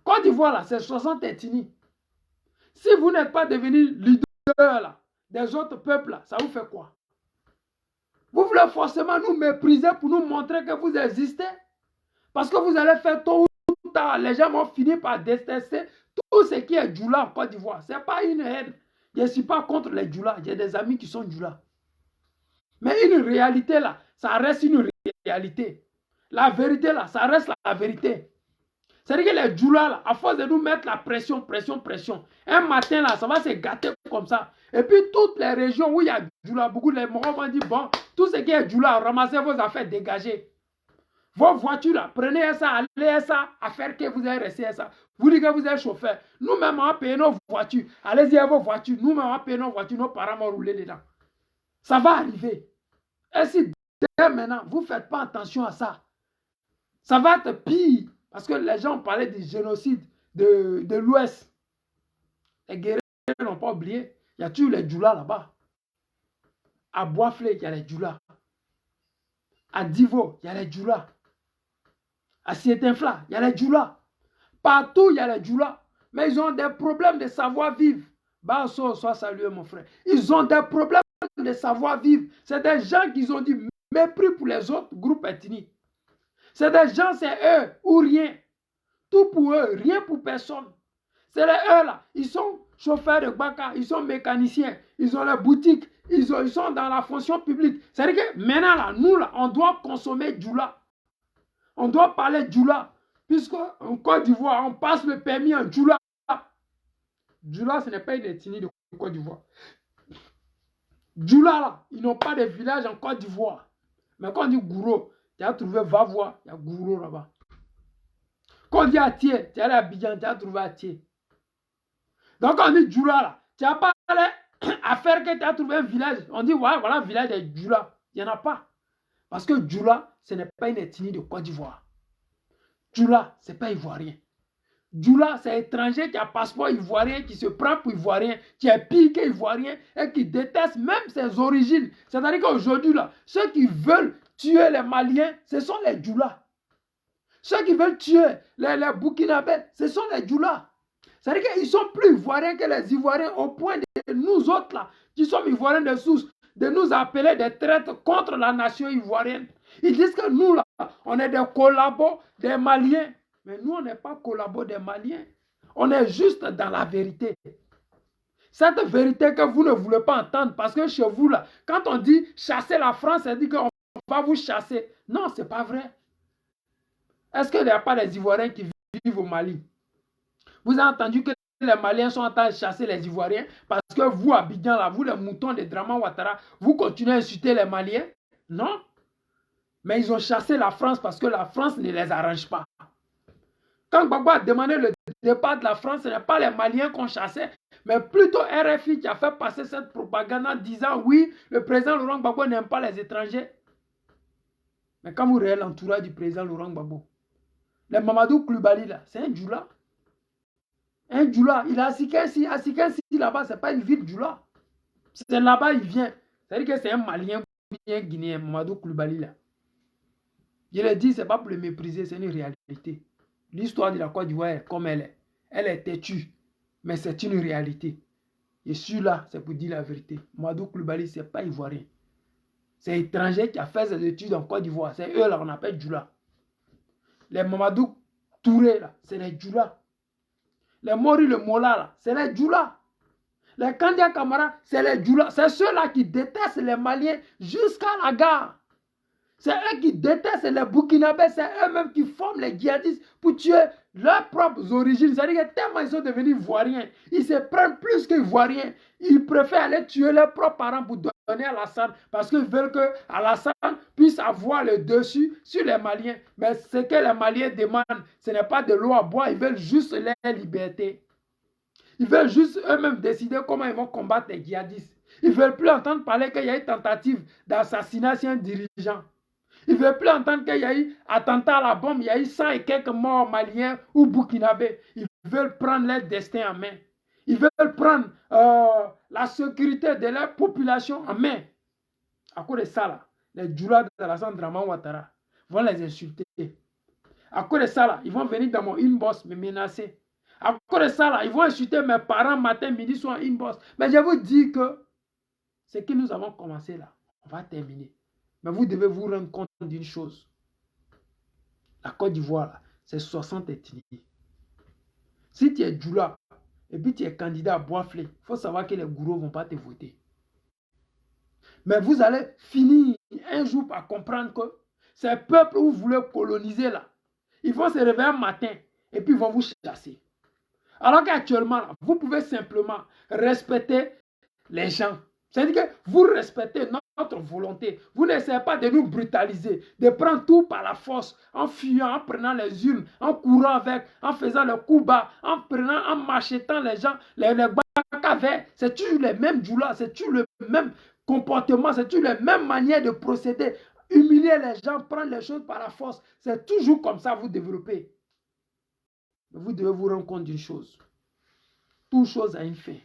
Côte d'Ivoire là, c'est 60 ethnies. Si vous n'êtes pas devenu leader là, des autres peuples là, ça vous fait quoi? Vous voulez forcément nous mépriser pour nous montrer que vous existez? Parce que vous allez faire tôt ou tard, les gens vont finir par détester tout ce qui est Djoula en Côte d'Ivoire. Ce n'est pas une haine. Je ne suis pas contre les Djoula. J'ai des amis qui sont Djoula. Mais une réalité là, ça reste une réalité. La vérité là, ça reste la vérité. C'est-à-dire que les Djoula là, à force de nous mettre la pression, un matin là, ça va se gâter comme ça. Et puis toutes les régions où il y a Djoula, beaucoup de gens vont dire, bon, tout ce qui est Djoula, ramassez vos affaires, dégagez. Vos voitures là, prenez ça, allez ça, à faire que vous allez rester ça. Vous dites que vous êtes chauffeur. Nous-mêmes, on va payer nos voitures. Allez-y à vos voitures. Nous-mêmes, on va payer nos voitures. Nos parents vont rouler dedans. Ça va arriver. Et si dès maintenant, vous ne faites pas attention à ça, ça va être pire. Parce que les gens parlaient du génocide de l'Ouest. Les guerriers n'ont pas oublié. Il y a toujours les Djoula là-bas. À Boisflé, il y a les Djoula. À Divo, il y a les Djoula. À Sietinfla, il y a les Djoula. Partout, il y a les Djoula. Mais ils ont des problèmes de savoir-vivre. Basso, sois salué, mon frère. Ils ont des problèmes de savoir-vivre. C'est des gens qui ont du mépris pour les autres groupes ethniques. C'est des gens, c'est eux ou rien. Tout pour eux, rien pour personne. C'est les eux là. Ils sont chauffeurs de Baka, ils sont mécaniciens, ils ont la boutique, ils sont dans la fonction publique. C'est-à-dire que maintenant là, nous là, on doit consommer Djoula. On doit parler Djoula. Puisqu'en Côte d'Ivoire, on passe le permis en Djoula. Djoula, ce n'est pas une ethnie de Côte d'Ivoire. Djoula là, ils n'ont pas de village en Côte d'Ivoire. Mais quand on dit Gouro, tu as trouvé Vavois, il y a Gouro là-bas. Quand on dit Atié, tu es allé à Abidjan, tu as trouvé Atié. Donc on dit Djoula là, tu n'as pas allé à faire que tu as trouvé un village. On dit ouais, voilà un village de Djoula. Il n'y en a pas. Parce que Djoula, ce n'est pas une ethnie de Côte d'Ivoire. Djoula, ce n'est pas ivoirien. Djoula, c'est étranger qui a passeport ivoirien, qui se prend pour ivoirien, qui est pire qu'ivoirien et qui déteste même ses origines. C'est-à-dire qu'aujourd'hui, là, ceux qui veulent tuer les Maliens, ce sont les Djoula. Ceux qui veulent tuer les Burkinabés, ce sont les Djoula. C'est-à-dire qu'ils sont plus ivoiriens que les Ivoiriens au point de nous autres, là, qui sommes ivoiriens de source, de nous appeler des traîtres contre la nation ivoirienne. Ils disent que nous, là, on est des collabos des Maliens. Mais nous, on n'est pas collabos des Maliens. On est juste dans la vérité. Cette vérité que vous ne voulez pas entendre, parce que chez vous, là, quand on dit chasser la France, ça dit qu'on va vous chasser. Non, ce n'est pas vrai. Est-ce qu'il n'y a pas des Ivoiriens qui vivent au Mali? Vous avez entendu que les Maliens sont en train de chasser les Ivoiriens parce que vous, Abidjan, là, vous, les moutons de Dramane Ouattara, vous continuez à insulter les Maliens? Non. Mais ils ont chassé la France parce que la France ne les arrange pas. Quand Gbagbo a demandé le départ de la France, ce n'est pas les Maliens qu'on chassait, mais plutôt RFI qui a fait passer cette propagande en disant oui, le président Laurent Gbagbo n'aime pas les étrangers. Mais quand vous regardez l'entourage du président Laurent Gbagbo, le Mamadou Koulibaly là, c'est un Djoula. Un Djoula, il a Asikensi là-bas, ce n'est pas une ville Djoula. C'est là-bas, il vient. C'est-à-dire que c'est un Malien bien guinéen, Mamadou Koulibaly là. Je l'ai dit, ce n'est pas pour le mépriser, c'est une réalité. L'histoire de la Côte d'Ivoire est comme elle est. Elle est têtue, mais c'est une réalité. Et celui-là, c'est pour dire la vérité. Mamadou Koulibaly, ce n'est pas ivoirien. C'est étranger qui a fait ses études en Côte d'Ivoire. C'est eux là qu'on appelle Djoula. Les Mamadou Touré là, c'est les Djoula. Les Mori, le Mola là, c'est les Djoula. Les Kandia Kamara, c'est les Djoula. C'est ceux-là qui détestent les Maliens jusqu'à la gare. C'est eux qui détestent les Burkinabés, c'est eux-mêmes qui forment les djihadistes pour tuer leurs propres origines. C'est-à-dire que tellement ils sont devenus ivoiriens, ils se prennent plus qu'ivoiriens. Ils préfèrent aller tuer leurs propres parents pour donner à Alassane parce qu'ils veulent que Alassane puisse avoir le dessus sur les Maliens. Mais ce que les Maliens demandent, ce n'est pas de l'eau à boire, ils veulent juste leur liberté. Ils veulent juste eux-mêmes décider comment ils vont combattre les djihadistes. Ils ne veulent plus entendre parler qu'il y a eu tentative d'assassinat sur un dirigeant. Ils ne veulent plus entendre qu'il y a eu attentat à la bombe, il y a eu 100 et quelques morts maliens ou burkinabés. Ils veulent prendre leur destin en main. Ils veulent prendre la sécurité de leur population en main. À cause de ça, là, les djoulas de Alassane Draman Ouattara vont les insulter. À cause de ça, là, ils vont venir dans mon inbox me menacer. À cause de ça, là, ils vont insulter mes parents matin, midi, soir, inbox. Mais je vous dis que ce que nous avons commencé là, on va terminer. Mais vous devez vous rendre compte d'une chose. La Côte d'Ivoire, c'est 60 ethnies. Si tu es djoula et puis tu es candidat à Boisflé, il faut savoir que les gourous ne vont pas te voter. Mais vous allez finir un jour par comprendre que ces peuples que vous voulez coloniser là, ils vont se réveiller un matin et puis ils vont vous chasser. Alors qu'actuellement, vous pouvez simplement respecter les gens. C'est-à-dire que vous respectez notre volonté. Vous n'essayez pas de nous brutaliser, de prendre tout par la force, en fuyant, en prenant les urnes, en courant avec, en faisant le coup bas, en machetant les gens, les bacavets. C'est toujours les mêmes djoulas, c'est toujours le même comportement, c'est toujours les mêmes manières de procéder. Humilier les gens, prendre les choses par la force. C'est toujours comme ça que vous développez. Mais vous devez vous rendre compte d'une chose. Toute chose a une fin.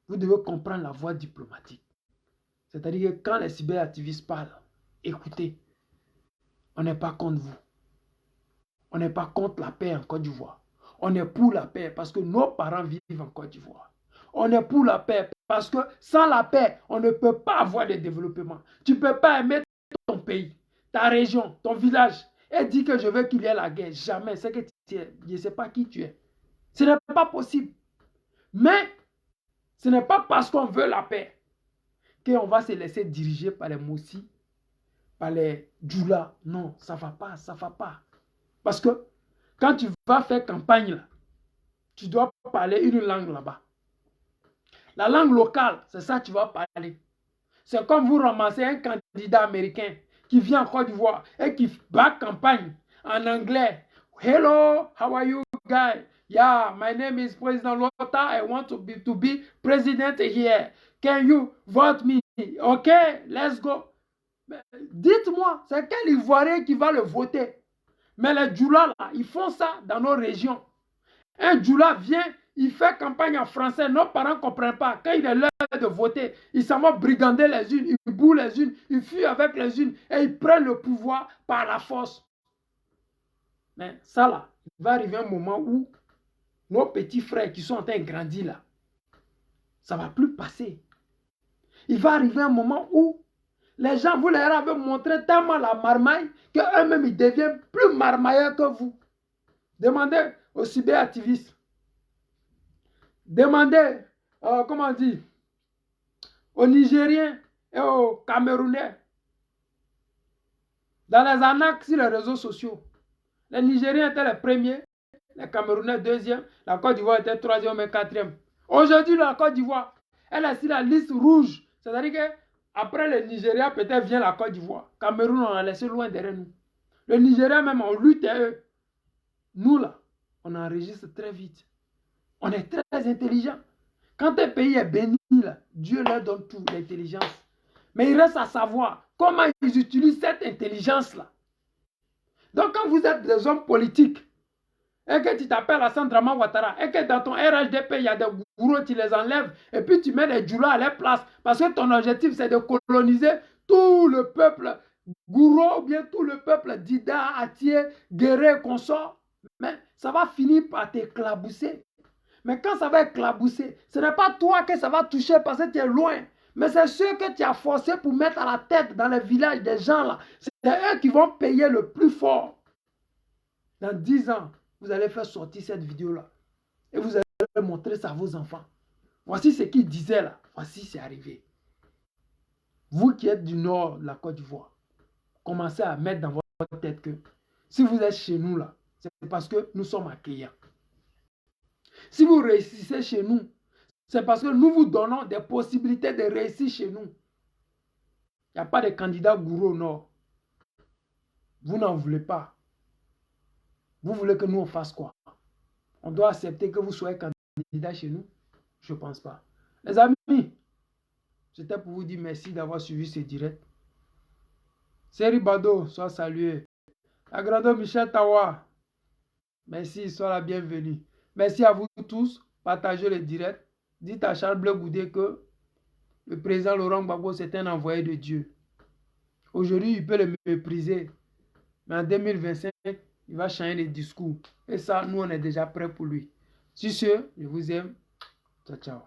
Vous devez comprendre la voie diplomatique. C'est-à-dire que quand les cyberactivistes parlent, écoutez, on n'est pas contre vous. On n'est pas contre la paix en Côte d'Ivoire. On est pour la paix parce que nos parents vivent en Côte d'Ivoire. On est pour la paix parce que sans la paix, on ne peut pas avoir de développement. Tu ne peux pas aimer ton pays, ta région, ton village et dire que je veux qu'il y ait la guerre. Jamais. C'est que tu es. Je ne sais pas qui tu es. Ce n'est pas possible. Mais ce n'est pas parce qu'on veut la paix qu'on va se laisser diriger par les Mossi, par les Djoula. Non, ça ne va pas, ça ne va pas. Parce que quand tu vas faire campagne, là, tu dois parler une langue là-bas. La langue locale, c'est ça que tu vas parler. C'est comme vous ramassez un candidat américain qui vient en Côte d'Ivoire et qui bat campagne en anglais. Hello, how are you guys? Yeah, my name is President Lota. I want to be president here. Can you vote me? Ok, let's go. Dites-moi, c'est quel Ivoirien qui va le voter? Mais les Djoula, là, ils font ça dans nos régions. Un Djoula vient, il fait campagne en français. Nos parents ne comprennent pas. Quand il est l'heure de voter, ils s'en vont brigander les unes, ils bourrent les unes, ils fuient avec les unes et ils prennent le pouvoir par la force. Mais ça là, il va arriver un moment où nos petits frères qui sont en train de grandir là, ça ne va plus passer. Il va arriver un moment où les gens, vous leur avez montré tellement la marmaille qu'eux-mêmes ils deviennent plus marmailleurs que vous. Demandez aux cyberactivistes. Demandez, comment on dit, aux Nigériens et aux Camerounais. Dans les arnaques sur les réseaux sociaux, les Nigériens étaient les premiers, les Camerounais deuxième, la Côte d'Ivoire était troisième et quatrième. Aujourd'hui, la Côte d'Ivoire, elle est sur la liste rouge. C'est-à-dire qu'après le Nigeria, peut-être vient la Côte d'Ivoire. Cameroun, on a laissé loin derrière nous. Le Nigeria même, on lutte et eux. Nous là, on enregistre très vite. On est très intelligent. Quand un pays est béni, là, Dieu leur donne tout, l'intelligence. Mais il reste à savoir comment ils utilisent cette intelligence-là. Donc quand vous êtes des hommes politiques, et que tu t'appelles Alassane Draman Ouattara, et que dans ton RHDP, il y a des gourous, tu les enlèves, et puis tu mets les djoulas à leur place, parce que ton objectif, c'est de coloniser tout le peuple gourou, ou bien tout le peuple d'Ida, Atié, Guéré, consort. Mais ça va finir par t'éclabousser. Mais quand ça va éclabousser, ce n'est pas toi que ça va toucher parce que tu es loin. Mais c'est ceux que tu as forcé pour mettre à la tête dans les villages des gens là. C'est eux qui vont payer le plus fort. Dans 10 ans, vous allez faire sortir cette vidéo-là. Et vous allez montrer ça à vos enfants. Voici ce qu'ils disaient là. Voici, c'est arrivé. Vous qui êtes du nord de la Côte d'Ivoire, commencez à mettre dans votre tête que si vous êtes chez nous là, c'est parce que nous sommes accueillants. Si vous réussissez chez nous, c'est parce que nous vous donnons des possibilités de réussir chez nous. Il n'y a pas de candidat gourou au nord. Vous n'en voulez pas. Vous voulez que nous on fasse quoi? On doit accepter que vous soyez candidat. candidat chez nous? Je ne pense pas. Les amis, c'était pour vous dire merci d'avoir suivi ce direct. Seri Bado, sois salué. Agrado Michel Tawa, merci, sois la bienvenue. Merci à vous tous. Partagez le direct. Dites à Charles Bleu Goudé que le président Laurent Gbagbo, c'est un envoyé de Dieu. Aujourd'hui, il peut le mépriser. Mais en 2025, il va changer les discours. Et ça, nous, on est déjà prêts pour lui. Sur ce, je vous aime. Ciao, ciao.